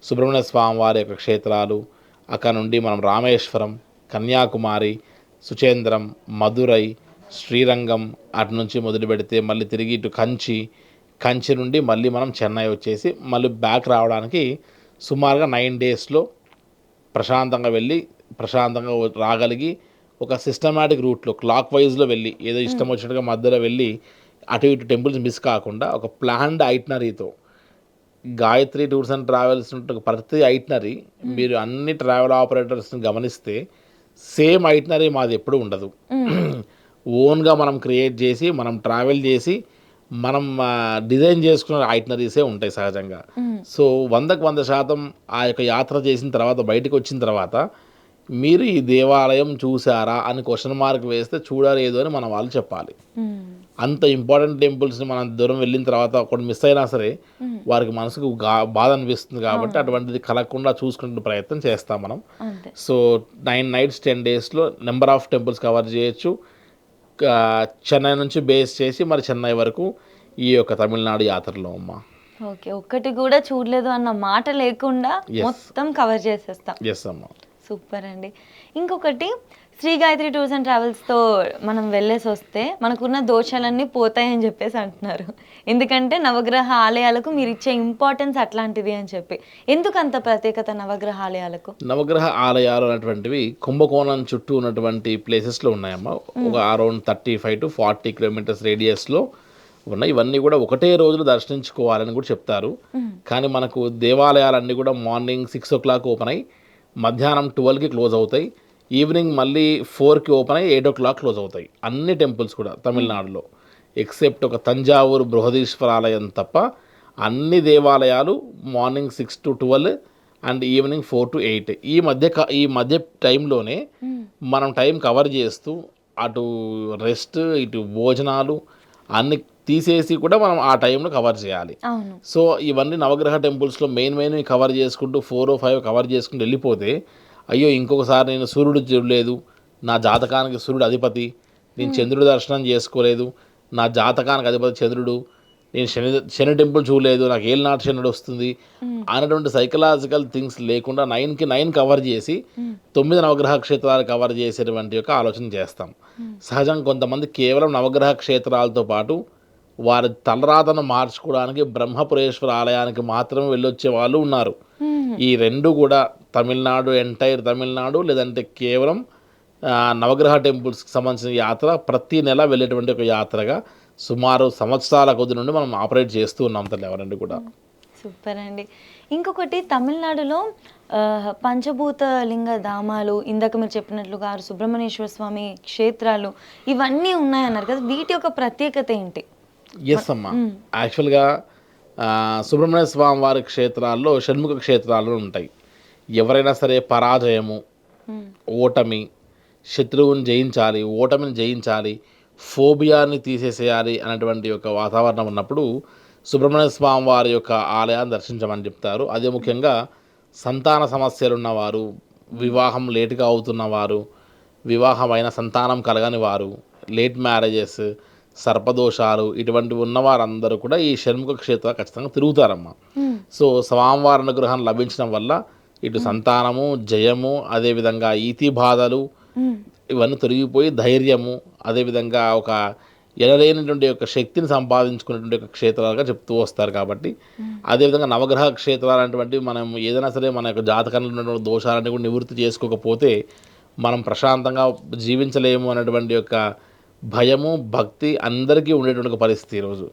సుబ్రహ్మణ్య స్వామి వారి యొక్క క్షేత్రాలు, అక్కడ నుండి మనం రామేశ్వరం, కన్యాకుమారి, సుచేంద్రం, మదురై, శ్రీరంగం అటు నుంచి మొదలు పెడితే మళ్ళీ తిరిగి ఇటు కంచి నుండి మళ్ళీ మనం చెన్నై వచ్చేసి మళ్ళీ బ్యాక్ రావడానికి సుమారుగా 9 daysలో ప్రశాంతంగా వెళ్ళి ప్రశాంతంగా రాగలిగి ఒక సిస్టమాటిక్ రూట్లో క్లాక్ వైజ్లో వెళ్ళి ఏదో ఇష్టం వచ్చినట్టుగా మధ్యలో వెళ్ళి అటు ఇటు టెంపుల్స్ మిస్ కాకుండా ఒక ప్లాన్డ్ ఐటనరీతో గాయత్రి టూర్స్ అండ్ ట్రావెల్స్ ప్రతి ఐటనరీ మీరు అన్ని ట్రావెల్ ఆపరేటర్స్ని గమనిస్తే సేమ్ ఐటనరీ మాది ఎప్పుడు ఉండదు. ఓన్గా మనం క్రియేట్ చేసి మనం ట్రావెల్ చేసి మనం డిజైన్ చేసుకున్న ఐటనరీసే ఉంటాయి సహజంగా. సో 100కు 100% ఆ యొక్క యాత్ర చేసిన తర్వాత బయటకు వచ్చిన తర్వాత మీరు ఈ దేవాలయం చూసారా అని క్వశ్చన్ మార్క్ వేస్తే చూడలేదు అని మన వాళ్ళు చెప్పాలి. అంత ఇంపార్టెంట్ టెంపుల్స్ని మనం దూరం వెళ్ళిన తర్వాత ఒకటి మిస్ అయినా సరే వారికి మనసుకు బాధ అనిపిస్తుంది. కాబట్టి అటువంటిది కలగకుండా చూసుకునే ప్రయత్నం చేస్తాం మనం. సో 9 nights 10 daysలో నెంబర్ ఆఫ్ టెంపుల్స్ కవర్ చేయొచ్చు. చెన్నై నుంచి బేస్ చేసి మరి చెన్నై వరకు ఈ యొక్క తమిళనాడు యాత్రలో అమ్మా. ఓకే, ఒక్కటి కూడా చూడలేదు అన్న మాట లేకుండా మొత్తం కవర్ చేసేస్తాం. ఎస్ అమ్మా, సూపర్ అండి. ఇంకొకటి శ్రీ గాయత్రి టూర్స్ అండ్ ట్రావెల్స్తో మనం వెళ్ళేసి వస్తే మనకున్న దోషాలన్నీ పోతాయని చెప్పేసి అంటున్నారు. ఎందుకంటే నవగ్రహ ఆలయాలకు మీరు ఇచ్చే ఇంపార్టెన్స్ అట్లాంటిది అని చెప్పి. ఎందుకు అంత ప్రత్యేకత నవగ్రహ ఆలయాలకు? నవగ్రహ ఆలయాలు అనేటువంటివి కుంభకోణం చుట్టూ ఉన్నటువంటి ప్లేసెస్లో ఉన్నాయమ్మా. ఒక అరౌండ్ 35 to 40 kilometers రేడియస్లో ఉన్నాయి. ఇవన్నీ కూడా ఒకటే రోజులు దర్శించుకోవాలని కూడా చెప్తారు. కానీ మనకు దేవాలయాలన్నీ కూడా మార్నింగ్ 6 o'clock ఓపెన్ అయ్యి మధ్యాహ్నం 12కి క్లోజ్ అవుతాయి, ఈవినింగ్ మళ్ళీ 4కి ఓపెన్ అయ్యి 8 o'clock క్లోజ్ అవుతాయి. అన్ని టెంపుల్స్ కూడా తమిళనాడులో ఎక్సెప్ట్ ఒక తంజావూరు బృహదీశ్వర ఆలయం తప్ప అన్ని దేవాలయాలు morning 6 to 12 and evening 4 to 8 ఈ మధ్య టైంలోనే మనం టైం కవర్ చేస్తూ అటు రెస్ట్ ఇటు భోజనాలు అన్ని తీసేసి కూడా మనం ఆ టైంలో కవర్ చేయాలి. అవును. సో ఇవన్నీ నవగ్రహ టెంపుల్స్లో మెయిన్ కవర్ చేసుకుంటూ 4 or 5 కవర్ చేసుకుంటూ వెళ్ళిపోతే అయ్యో ఇంకొకసారి నేను సూర్యుడు చూడలేదు, నా జాతకానికి సూర్యుడు అధిపతి, నేను చంద్రుడి దర్శనం చేసుకోలేదు, నా జాతకానికి అధిపతి చంద్రుడు, నేను శని టెంపుల్ చూడలేదు, నాకు ఏలినాటి శనుడు వస్తుంది అనేటువంటి సైకలాజికల్ థింగ్స్ లేకుండా 9కి 9 కవర్ చేసి 9 నవగ్రహ క్షేత్రాలు కవర్ చేసేటువంటి యొక్క ఆలోచన చేస్తాం. సహజంగా కొంతమంది కేవలం నవగ్రహ క్షేత్రాలతో పాటు వారి తలరాతను మార్చుకోవడానికి బ్రహ్మపురేశ్వర ఆలయానికి మాత్రమే వెళ్ళొచ్చే వాళ్ళు ఉన్నారు. ఈ రెండు కూడా తమిళనాడు, ఎంటైర్ తమిళనాడు, లేదంటే కేవలం నవగ్రహ టెంపుల్స్కి సంబంధించిన యాత్ర ప్రతి నెల వెళ్ళేటువంటి ఒక యాత్రగా సుమారు సంవత్సరాల కొద్ది నుండి మనం ఆపరేట్ చేస్తూ ఉన్నాం తల్లి ఎవరండి కూడా. సూపర్ అండి. ఇంకొకటి తమిళనాడులో పంచభూత లింగ ధామాలు, ఇందాక మీరు చెప్పినట్లుగా సుబ్రహ్మణ్యేశ్వర స్వామి క్షేత్రాలు ఇవన్నీ ఉన్నాయన్నారు కదా, వీటి యొక్క ప్రత్యేకత ఏంటి? ఎస్ అమ్మా, యాక్చువల్గా సుబ్రహ్మణ్య స్వామి వారి క్షేత్రాల్లో షణ్ముఖ క్షేత్రాలు ఉంటాయి. ఎవరైనా సరే పరాజయము, ఓటమి, శత్రువుని జయించాలి, ఓటమిని జయించాలి, ఫోబియాని తీసేసేయాలి అనేటువంటి ఒక వాతావరణం ఉన్నప్పుడు సుబ్రహ్మణ్య స్వామి వారి యొక్క ఆలయాన్ని దర్శించమని చెప్తారు. అదే ముఖ్యంగా సంతాన సమస్యలు ఉన్నవారు, వివాహం లేటుగా అవుతున్నవారు, వివాహమైన సంతానం కలగని వారు, లేట్ మ్యారేజెస్, సర్పదోషాలు ఇటువంటివి ఉన్నవారందరూ కూడా ఈ షణ్ముఖ క్షేత్ర ఖచ్చితంగా తిరుగుతారమ్మా. సో స్వామివారి అనుగ్రహం లభించడం వల్ల ఇటు సంతానము, జయము, అదేవిధంగా ఈతి బాధలు ఇవన్నీ తొలగిపోయి ధైర్యము, అదేవిధంగా ఒక ఎనలేనటువంటి యొక్క శక్తిని సంపాదించుకునేటువంటి ఒక క్షేత్రాలుగా చెప్తూ వస్తారు. కాబట్టి అదేవిధంగా నవగ్రహ క్షేత్రాలు అనేటువంటివి మనం ఏదైనా సరే మన యొక్క జాతకంలో ఉన్నటువంటి దోషాలన్నీ కూడా నివృత్తి చేసుకోకపోతే మనం ప్రశాంతంగా జీవించలేము అనేటువంటి యొక్క భయము, భక్తి అందరికీ ఉండేటువంటి ఒక పరిస్థితి ఈరోజు.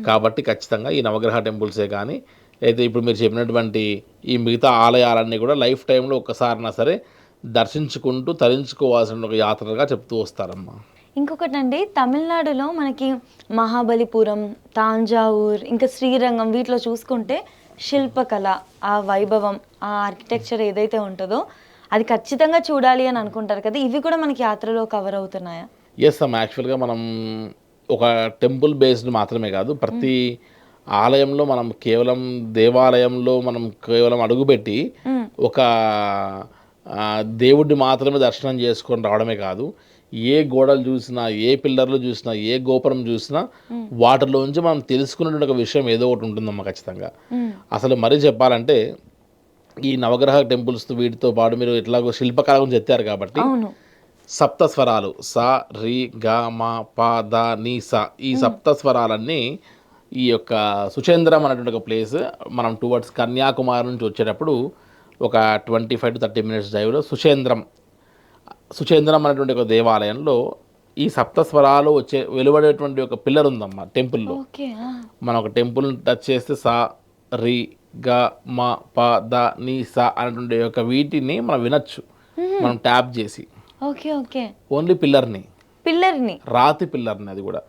కాబట్టి ఖచ్చితంగా ఈ నవగ్రహ టెంపుల్సే కానీ అయితే ఇప్పుడు మీరు చెప్పినటువంటి ఈ మిగతా ఆలయాలన్నీ కూడా లైఫ్ టైంలో ఒక్కసారైనా సరే దర్శించుకుంటూ తరించుకోవాల్సిన ఒక యాత్రగా చెప్తూ వస్తారమ్మా. ఇంకొకటి అండి, తమిళనాడులో మనకి మహాబలిపురం, తాంజావూర్, ఇంకా శ్రీరంగం వీటిలో చూసుకుంటే శిల్పకళ, ఆ వైభవం, ఆ ఆర్కిటెక్చర్ ఏదైతే ఉంటుందో అది ఖచ్చితంగా చూడాలి అని అనుకుంటారు కదా, ఇవి కూడా మనకి యాత్రలో కవర్ అవుతున్నాయా? ఎస్ అమ్మ, యాక్చువల్గా మనం ఒక టెంపుల్ బేస్డ్ మాత్రమే కాదు, ప్రతి ఆలయంలో మనం కేవలం దేవాలయంలో మనం కేవలం అడుగుపెట్టి ఒక దేవుడిని మాత్రమే దర్శనం చేసుకొని రావడమే కాదు, ఏ గోడలు చూసినా, ఏ పిల్లర్లు చూసినా, ఏ గోపురం చూసినా వాటిలోంచి మనం తెలుసుకున్నటువంటి ఒక విషయం ఏదో ఒకటి ఉంటుందమ్మా ఖచ్చితంగా. అసలు మరీ చెప్పాలంటే ఈ నవగ్రహ టెంపుల్స్ వీటితో పాటు మీరు ఎట్లాగో శిల్పకళ గురించి ఎత్తారు కాబట్టి సప్త స్వరాలు సా, రి, గ, మ, ప, ద, ని, స ఈ సప్త స్వరాలన్నీ ఈ యొక్క సుచేంద్రం అనేటువంటి ఒక ప్లేస్ మనం టువర్డ్స్ కన్యాకుమారి నుంచి వచ్చేటప్పుడు ఒక 25 to 30 minutes డ్రైవ్లో సుచేంద్రం అనేటువంటి ఒక దేవాలయంలో ఈ సప్త స్వరాలు వెలువడేటువంటి ఒక పిల్లర్ ఉందమ్మా టెంపుల్లో. మనం ఒక టెంపుల్ టచ్ చేస్తే సా, రి, గ, మ, ప, ద, ని, స అనేటువంటి ఒక వీటిని మనం వినొచ్చు మనం ట్యాప్ చేసి. ఓన్లీ పిల్లర్ని రాతి పిల్లర్ని అది కూడా.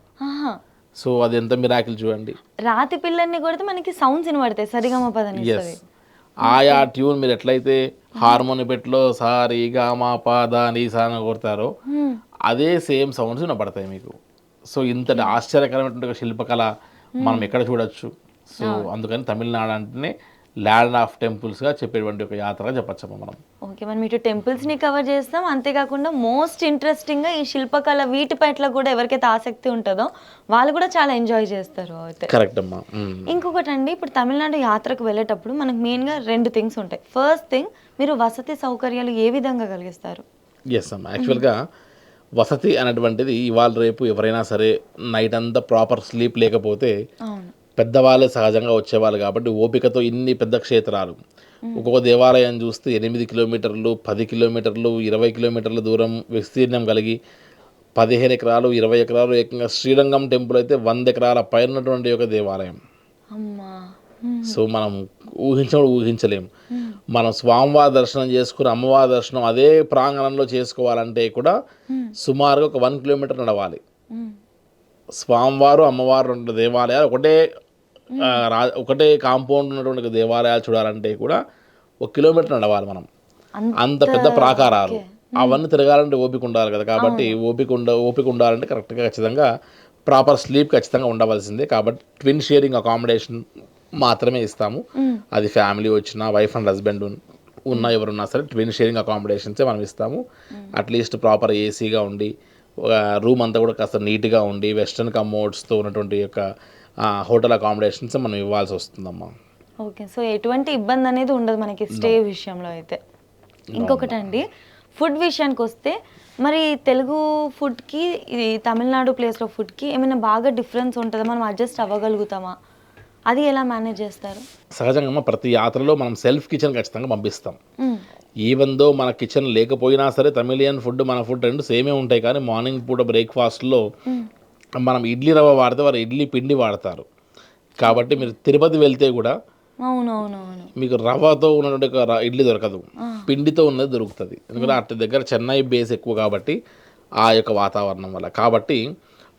సో అది ఎంత మిరాకిల్ చూడండి. రాతి పిల్లర్ని కొడితే మనకి సౌండ్స్ వినబడతాయి సరిగమపదని. ఆయా ట్యూన్ మీరు ఎట్లయితే హార్మోని పెట్లో సా, రి, గ, మ, ప, ద, ని, స అని కొడతారో అదే సేమ్ సౌండ్స్ వినపడతాయి మీకు. సో ఇంతటి ఆశ్చర్యకరమైనటువంటి శిల్పకళ మనం ఎక్కడ చూడొచ్చు. సో అందుకని తమిళనాడు అంటేనే ల్యాండ్ ఆఫ్ టెంపుల్స్గా చెప్పేటువంటి ఒక యాత్రగా చెప్పచ్చమ్మా మనం. ఓకే, మనం ఇటు టెంపుల్స్ని కవర్ చేస్తాం, అంతేకాకుండా మోస్ట్ ఇంట్రెస్టింగ్గా ఈ శిల్పకళ వీటి పట్ల కూడా ఎవరికైతే ఆసక్తి ఉంటుందో వాళ్ళు కూడా చాలా ఎంజాయ్ చేస్తారు. అయితే కరెక్ట్ అమ్మా. ఇంకొకటి అండి, ఇప్పుడు తమిళనాడు యాత్రకు వెళ్ళేటప్పుడు మనకు మెయిన్గా 2 things ఉంటాయి. ఫస్ట్ థింగ్, మీరు వసతి సౌకర్యాలు ఏ విధంగా కలిగిస్తారు? ఎస్ అమ్మా, యాక్చువల్గా వసతి అనేటువంటిది ఇవాళ రేపు ఎవరైనా సరే నైట్ అంతా ప్రాపర్ స్లీప్ లేకపోతే పెద్దవాళ్ళే సహజంగా వచ్చేవాళ్ళు కాబట్టి ఓపికతో ఇన్ని పెద్ద క్షేత్రాలు ఒక్కొక్క దేవాలయం చూస్తే 8 kilometers, 10 kilometers, 20 kilometers దూరం విస్తీర్ణం కలిగి 15 acres, 20 acres, ఏకంగా శ్రీరంగం టెంపుల్ అయితే 100 acres పైన ఉన్నటువంటి ఒక దేవాలయం. సో మనం ఊహించలేము. మనం స్వామివారి దర్శనం చేసుకుని అమ్మవారి దర్శనం అదే ప్రాంగణంలో చేసుకోవాలంటే కూడా సుమారుగా ఒక 1 కిలోమీటర్ నడవాలి. స్వామివారు అమ్మవారు రెండు దేవాలయాలు ఒకటే కాంపౌండ్ ఉన్నటువంటి దేవాలయాలు చూడాలంటే కూడా 1 కిలోమీటర్ నడవాలి మనం. అంత పెద్ద ప్రాకారాలు అవన్నీ తిరగాలంటే ఓపిక ఉండాలి కదా. కాబట్టి ఓపిక ఉండాలంటే కరెక్ట్గా ఖచ్చితంగా ప్రాపర్ స్లీప్ ఖచ్చితంగా ఉండవలసిందే. కాబట్టి ట్విన్ షేరింగ్ అకామిడేషన్ మాత్రమే ఇస్తాము. అది ఫ్యామిలీ వచ్చినా వైఫ్ అండ్ హస్బెండ్ ఉన్న ఎవరున్నా సరే ట్విన్ షేరింగ్ అకామిడేషన్సే మనం ఇస్తాము. అట్లీస్ట్ ప్రాపర్ ఏసీగా ఉండి రూమ్ అంతా కూడా కాస్త నీట్గా ఉండి వెస్ట్రన్ కమోడ్స్తో ఉన్నటువంటి యొక్క హోటల్ అకామిడేషన్స్ మనం ఇవ్వాల్సి వస్తుందమ్మా. ఓకే, సో ఎటువంటి ఇబ్బంది అనేది ఉండదు మనకి స్టే విషయంలో అయితే. ఇంకొకటండి, ఫుడ్ విషయానికి వస్తే మరి తెలుగు ఫుడ్కి ఇది తమిళనాడు ప్లేస్లో ఫుడ్కి ఏమైనా బాగా డిఫరెన్స్ ఉంటుందా? మనం అడ్జస్ట్ అవ్వగలుగుతామా? అది ఎలా మేనేజ్ చేస్తారు? సహజంగా ప్రతి యాత్రలో మనం సెల్ఫ్ కిచెన్ ఖచ్చితంగా పంపిస్తాం. ఈవెన్ దో మన కిచెన్ లేకపోయినా సరే తమిళియన్ ఫుడ్ మన ఫుడ్ రెండు సేమే ఉంటాయి. కానీ మార్నింగ్ పూట బ్రేక్ఫాస్ట్లో మనం ఇడ్లీ రవ్వ వాడితే వారు ఇడ్లీ పిండి వాడతారు. కాబట్టి మీరు తిరుపతి వెళ్తే కూడా మీకు రవ్వతో ఉన్నటువంటి ఇడ్లీ దొరకదు, పిండితో ఉన్నది దొరుకుతుంది. ఎందుకంటే అటు దగ్గర చెన్నై బేస్ ఎక్కువ కాబట్టి ఆ యొక్క వాతావరణం వల్ల. కాబట్టి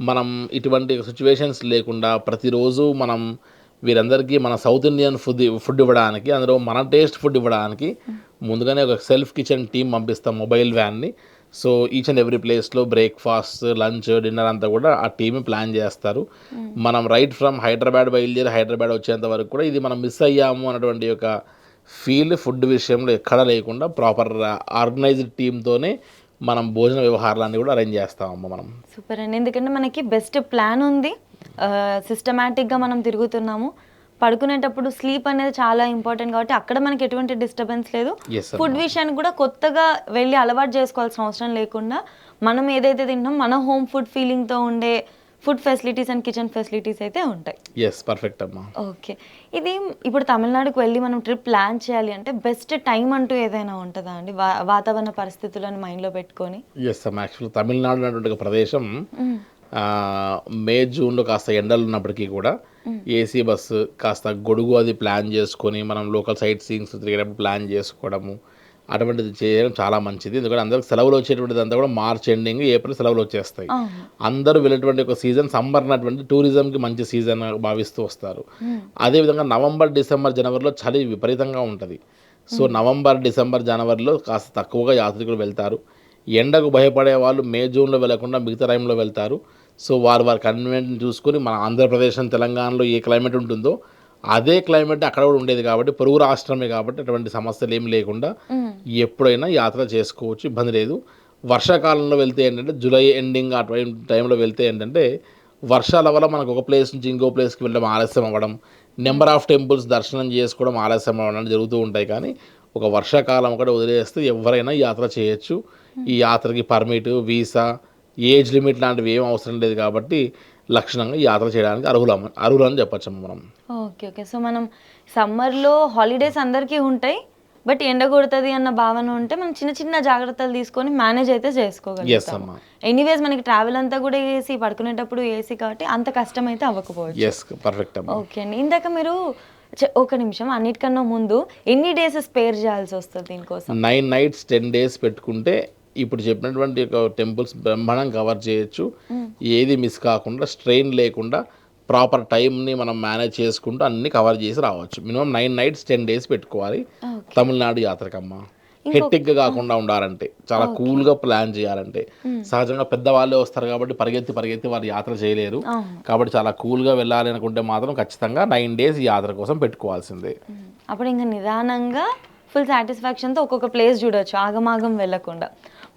మనం ఇటువంటి సిచ్యువేషన్స్ లేకుండా ప్రతిరోజు మనం వీరందరికీ మన సౌత్ ఇండియన్ ఫుడ్ ఇవ్వడానికి, అందులో మన టేస్ట్ ఫుడ్ ఇవ్వడానికి ముందుగానే ఒక సెల్ఫ్ కిచెన్ టీం పంపిస్తాం, మొబైల్ వ్యాన్ని. సో ఈచ్ అండ్ ఎవ్రీ ప్లేస్లో బ్రేక్ఫాస్ట్, లంచ్, డిన్నర్ అంతా కూడా ఆ టీమే ప్లాన్ చేస్తారు. మనం రైట్ ఫ్రమ్ హైదరాబాద్ బయలుదేరి హైదరాబాద్ వచ్చేంత వరకు కూడా ఇది మనం మిస్ అయ్యాము అన్నటువంటి యొక్క ఫీల్ ఫుడ్ విషయంలో ఎక్కడ లేకుండా ప్రాపర్ ఆర్గనైజ్డ్ టీమ్తోనే మనం భోజన వ్యవహారాలన్నీ కూడా అరేంజ్ చేస్తామమ్మ మనం. సూపర్ అండి, ఎందుకంటే మనకి బెస్ట్ ప్లాన్ ఉంది, సిస్టమేటిక్గా మనం తిరుగుతున్నాము. పడుకునేటప్పుడు స్లీప్ అనేది చాలా ఇంపార్టెంట్ కాబట్టి అక్కడ మనకి ఎటువంటి డిస్టర్బెన్స్ లేదు. ఫుడ్ విషయానికి కూడా కొత్తగా వెళ్ళి అలవాటు చేసుకోవాల్సిన అవసరం లేకుండా మనం ఏదైతే తింటాం మన హోమ్ ఫుడ్ ఫీలింగ్తో ఉండే food facilities and kitchen facilities అయితే ఉంటాయి. ఎస్, పర్ఫెక్ట్ అమ్మా. ఓకే, ఇది ఇప్పుడు తమిళనాడుకు వెళ్ళి మనం ట్రిప్ ప్లాన్ చేయాలి అంటే బెస్ట్ టైం అంటూ ఏదైనా ఉంటుందా అండి, వాతావరణ పరిస్థితులను మైండ్లో పెట్టుకొని? ఎస్ అమ్మా, యాక్చువల్లీ తమిళనాడు అనేటువంటి ఒక ప్రదేశం మే జూన్లో కాస్త ఎండలు ఉన్నప్పటికీ కూడా ఏసీ బస్సు కాస్త గొడుగు అది ప్లాన్ చేసుకొని మనం లోకల్ సైట్ సీయింగ్స్ తిరిగేటప్పుడు ప్లాన్ చేసుకోవడము అటువంటిది చేయడం చాలా మంచిది. ఎందుకంటే అందరికి సెలవులు వచ్చేటువంటిది అంతా కూడా మార్చ్ ఎండింగ్, ఏప్రిల్ సెలవులు వచ్చేస్తాయి. అందరూ వెళ్ళేటువంటి ఒక సీజన్ సమ్మర్ అన్నటువంటి టూరిజంకి మంచి సీజన్ భావిస్తూ వస్తారు. అదేవిధంగా నవంబర్, డిసెంబర్, జనవరిలో చలి విపరీతంగా ఉంటుంది. సో నవంబర్, డిసెంబర్, జనవరిలో కాస్త తక్కువగా యాత్రికులు వెళ్తారు. ఎండకు భయపడే వాళ్ళు మే జూన్లో వెళ్లకుండా మిగతా టైంలో వెళ్తారు. సో వారి కన్వీనియంట్ని చూసుకొని మన ఆంధ్రప్రదేశ్, తెలంగాణలో ఏ క్లైమేట్ ఉంటుందో అదే క్లైమేట్ అక్కడ కూడా ఉండేది కాబట్టి పొరుగు రాష్ట్రమే కాబట్టి అటువంటి సమస్యలు ఏమి లేకుండా ఎప్పుడైనా యాత్ర చేసుకోవచ్చు, ఇబ్బంది లేదు. వర్షాకాలంలో వెళ్తే ఏంటంటే జూలై ఎండింగ్ ఆ టైంలో వెళ్తే ఏంటంటే వర్షాల వల్ల మనకు ఒక ప్లేస్ నుంచి ఇంకో ప్లేస్కి వెళ్ళడం ఆలస్యం అవ్వడం, నెంబర్ ఆఫ్ టెంపుల్స్ దర్శనం చేసుకోవడం ఆలస్యం అవ్వడం జరుగుతూ ఉంటాయి. కానీ ఒక వర్షాకాలం కూడా వదిలేస్తే ఎవరైనా యాత్ర చేయొచ్చు. ఈ యాత్రకి పర్మిట్, వీసా, ఏజ్ లిమిట్ లాంటివి ఏం అవసరం లేదు కాబట్టి లక్షణంగా యాత్ర చేయడానికి అర్హులని చెప్పచ్చమ్మ మనం. ఓకే, సో మనం సమ్మర్లో హాలిడేస్ అందరికీ ఉంటాయి, బట్ ఎండ కొడుతుంది అన్న భావన ఉంటే మనం చిన్న చిన్న జాగ్రత్తలు తీసుకొని మేనేజ్ అయితే చేసుకోగలుగుతాం. ఎనీవేస్ మనకి ట్రావెల్ అంతా కూడా ఏసీ, పడుకునేటప్పుడు ఏసీ కాబట్టి అంత కష్టం అయితే అవ్వకపోవచ్చు. పర్ఫెక్ట్. ఓకే అండి, ఇందాక మీరు ఒక నిమిషం, అన్నిటికన్నా ముందు ఎన్ని డేస్ స్పేర్ చేయాల్సి వస్తుంది దీనికోసం? 9 nights 10 days పెట్టుకుంటే ఇప్పుడు చెప్పినటువంటి టెంపుల్స్ బ్రహ్మాండంగా కవర్ చేయొచ్చు. ఏది మిస్ కాకుండా, స్ట్రెయిన్ లేకుండా ప్రాపర్ టైంని మనం మేనేజ్ చేసుకుంటూ అన్ని కవర్ చేసి రావచ్చు. మినిమం 9 nights 10 days పెట్టుకోవాలి తమిళనాడు యాత్రకమ్మా. హెక్టిక్గా కాకుండా ఉండాలంటే, చాలా కూల్గా ప్లాన్ చేయాలంటే. సహజంగా పెద్దవాళ్ళే వస్తారు కాబట్టి పరిగెత్తి వారు యాత్ర చేయలేరు. కాబట్టి చాలా కూల్గా వెళ్ళాలి అనుకుంటే మాత్రం ఖచ్చితంగా 9 days ఈ యాత్ర కోసం పెట్టుకోవాల్సిందే. అప్పుడు ఇంకా నిదానంగా ఫుల్ సాటిస్ఫాక్షన్తో ఒక్కొక్క ప్లేస్ చూడవచ్చు, ఆగమాగం వెళ్ళకుండా.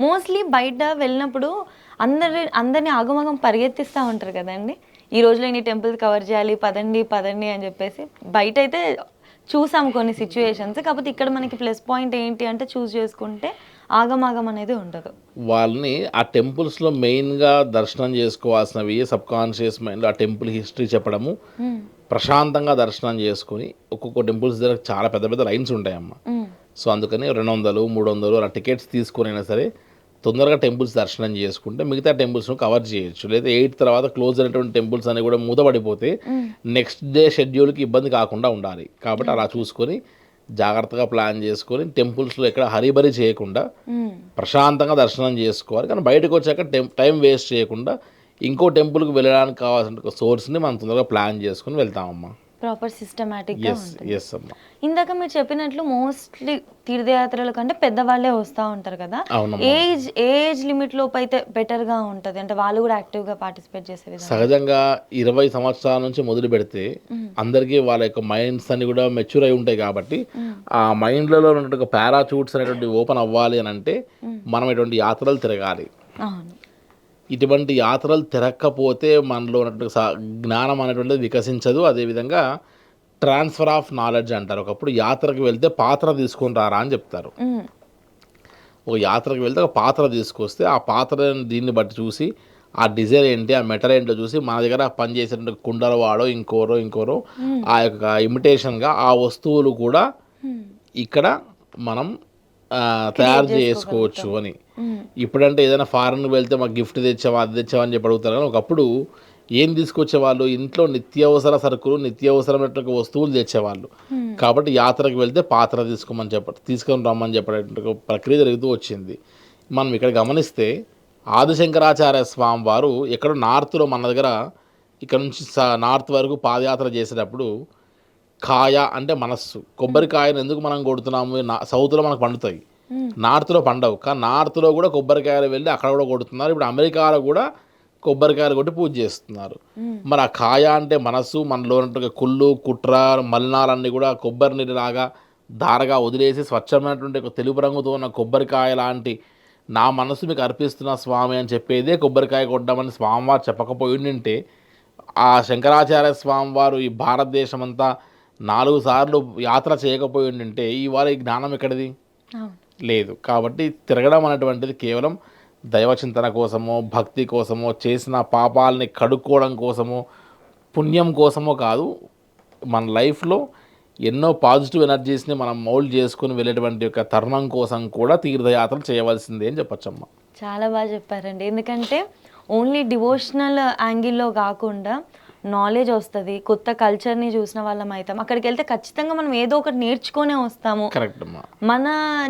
మోస్ట్లీ బయట వెళ్ళినప్పుడు అందరినీ ఆగమాగం పరిగెత్తిస్తూ ఉంటారు కదండి, ఈ రోజులో ఇన్ని టెంపుల్స్ కవర్ చేయాలి, పదండి అని చెప్పేసి. బయట అయితే చూసాము కొన్ని సిచ్యువేషన్స్, కాకపోతే ఇక్కడ మనకి ప్లస్ పాయింట్ ఏంటి అంటే చూస్ చేసుకుంటే ఆగమాగం అనేది ఉండదు. వాళ్ళని ఆ టెంపుల్స్లో మెయిన్గా దర్శనం చేసుకోవాల్సినవి సబ్ కాన్షియస్ మైండ్లో ఆ టెంపుల్ హిస్టరీ చెప్పడము, ప్రశాంతంగా దర్శనం చేసుకుని ఒక్కొక్క టెంపుల్స్ దగ్గర చాలా పెద్ద పెద్ద లైన్స్ ఉంటాయమ్మ. సో అందుకని 200, 300 అలా టికెట్స్ తీసుకునైనా సరే తొందరగా టెంపుల్స్ దర్శనం చేసుకుంటే మిగతా టెంపుల్స్ను కవర్ చేయొచ్చు. లేదా 8 తర్వాత క్లోజ్ అయినటువంటి టెంపుల్స్ అనేవి కూడా మూతపడిపోతే నెక్స్ట్ డే షెడ్యూల్కి ఇబ్బంది కాకుండా ఉండాలి. కాబట్టి అలా చూసుకొని జాగ్రత్తగా ప్లాన్ చేసుకొని టెంపుల్స్లో ఎక్కడ హరిబరి చేయకుండా ప్రశాంతంగా దర్శనం చేసుకోవాలి. కానీ బయటకు వచ్చాక టైం వేస్ట్ చేయకుండా ఇంకో టెంపుల్కి వెళ్ళడానికి కావాల్సిన సోర్స్ని మనం తొందరగా ప్లాన్ చేసుకుని వెళ్తామమ్మా. ప్రాపర్ సిస్టమేటిక్గా ఎస్ ఉంటుంది. ఎస్ అమ్మా. ఇందాక మీరు చెప్పినట్లు మోస్ట్లీ తీర్థయాత్రల కంటే పెద్దవాళ్ళే వస్తూ ఉంటారు కదా, అవునమ్మా. ఏజ్ లిమిట్ లోపు అయితే బెటర్గా ఉంటుంది అంటే వాళ్ళు కూడా యాక్టివ్గా పార్టిసిపేట్ చేసే విధంగా. సహజంగా 20 సంవత్సరాల నుంచి మొదలు పెడితే అందరికీ వాళ్ళ యొక్క మైండ్స్ అన్ని కూడా మెచ్యూర్ అయి ఉంటాయి కాబట్టి ఆ మైండ్లలో ఉన్నటువంటి పారాచూట్స్ అనేటువంటి ఓపెన్ అవ్వాలి అని అంటే మనం ఇటువంటి యాత్రలు తిరగాలి. అవును. ఇటువంటి యాత్రలు తిరగకపోతే మనలో ఉన్నటువంటి జ్ఞానం అనేటువంటిది వికసించదు. అదేవిధంగా ట్రాన్స్ఫర్ ఆఫ్ నాలెడ్జ్ అంటారు. ఒకప్పుడు యాత్రకు వెళ్తే పాత్ర తీసుకొని రారా అని చెప్తారు. ఒక యాత్రకు వెళ్తే ఒక పాత్ర తీసుకొస్తే ఆ పాత్ర దీన్ని బట్టి చూసి ఆ డిజైన్ ఏంటి, ఆ మెటల్ ఏంటో చూసి మన దగ్గర పనిచేసేటువంటి కుండల వాడో ఇంకోరో ఆ యొక్క ఇమిటేషన్గా ఆ వస్తువులు కూడా ఇక్కడ మనం తయారు చేసుకోవచ్చు అని. ఇప్పుడంటే ఏదైనా ఫారెన్ వెళ్తే మాకు గిఫ్ట్ తెచ్చావా అది తెచ్చావా అని చెప్పి అడుగుతారు. కానీ ఒకప్పుడు ఏం తీసుకొచ్చేవాళ్ళు, ఇంట్లో నిత్యావసర సరుకులు నిత్యావసరమైనటువంటి వస్తువులు తెచ్చేవాళ్ళు. కాబట్టి యాత్రకు వెళ్తే పాత్ర తీసుకొని రమ్మని చెప్పే ప్రక్రియ జరుగుతూ వచ్చింది. మనం ఇక్కడ గమనిస్తే ఆదిశంకరాచార్య స్వామి వారు ఎక్కడో నార్త్లో మన దగ్గర ఇక్కడ నుంచి నార్త్ వరకు పాదయాత్ర చేసేటప్పుడు కాయ అంటే మనస్సు, కొబ్బరికాయను ఎందుకు మనం కొడుతున్నాము, సౌత్లో మనకు పండుతాయి, నార్త్లో పండవు. కానీ నార్త్లో కూడా కొబ్బరికాయలు వెళ్ళి అక్కడ కూడా కొడుతున్నారు. ఇప్పుడు అమెరికాలో కూడా కొబ్బరికాయలు కొట్టి పూజ చేస్తున్నారు. మరి ఆ కాయ అంటే మనస్సు, మనలో ఉన్నటువంటి కుళ్ళు కుట్ర మలినాలన్నీ కూడా కొబ్బరి నీరులాగా ధారగా వదిలేసి స్వచ్ఛమైనటువంటి తెలుపు రంగుతో ఉన్న కొబ్బరికాయ లాంటి నా మనసు మీకు అర్పిస్తున్న స్వామి అని చెప్పేదే కొబ్బరికాయ కొట్టమని స్వామివారు చెప్పకపోయి ఉండింటే ఆ శంకరాచార్య స్వామివారు ఈ భారతదేశం అంతా 4 సార్లు యాత్ర చేయకపోయి ఉండింటే ఇవాళ ఈ జ్ఞానం ఎక్కడిది లేదు. కాబట్టి తిరగడం అనేటువంటిది కేవలం దైవచింతన కోసమో భక్తి కోసమో చేసిన పాపాలని కడుక్కోవడం కోసమో పుణ్యం కోసమో కాదు. మన లైఫ్లో ఎన్నో పాజిటివ్ ఎనర్జీస్ని మనం మౌల్డ్ చేసుకుని వెళ్ళేటువంటి యొక్క తరుణం కోసం కూడా తీర్థయాత్రలు చేయవలసిందే అని చెప్పచ్చమ్మా. చాలా బాగా చెప్పారండి. ఎందుకంటే ఓన్లీ డివోషనల్ యాంగిల్లో కాకుండా నాలెడ్జ్ వస్తుంది, కొత్త కల్చర్ని చూసిన వాళ్ళం అవుతాం. అక్కడికి వెళ్తే ఖచ్చితంగా మనం ఏదో ఒకటి నేర్చుకొనే వస్తాము. కరెక్ట్ అమ్మా. మన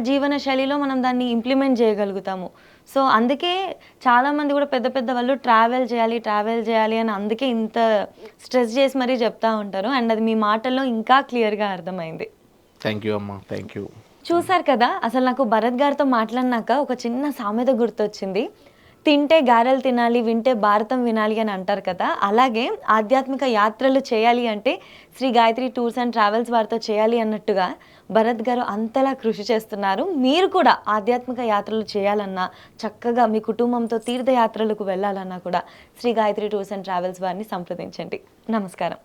జీవన శైలిలో మనం దాన్ని ఇంప్లిమెంట్ చేయగలుగుతాము. సో అందుకే చాలామంది కూడా పెద్ద పెద్ద వాళ్ళు ట్రావెల్ చేయాలి అని అందుకే ఇంత స్ట్రెస్ చేసి మరీ చెప్తా ఉంటారు. అండ్ అది మీ మాటల్లో ఇంకా క్లియర్గా అర్థమైంది. థ్యాంక్ యూ అమ్మా. Thank you. చూసారు కదా, అసలు నాకు భరత్ గారితో మాట్లాడినాక ఒక చిన్న సామెత గుర్తొచ్చింది. తింటే గారెలు తినాలి, వింటే భారతం వినాలి అని అంటారు కదా. అలాగే ఆధ్యాత్మిక యాత్రలు చేయాలి అంటే Shri Gayatri tours and travels వారితో చేయాలి అన్నట్టుగా భరత్ గారు అంతలా కృషి చేస్తున్నారు. మీరు కూడా ఆధ్యాత్మిక యాత్రలు చేయాలన్నా, చక్కగా మీ కుటుంబంతో తీర్థయాత్రలకు వెళ్ళాలన్నా కూడా Shri Gayatri tours and travels వారిని సంప్రదించండి. నమస్కారం.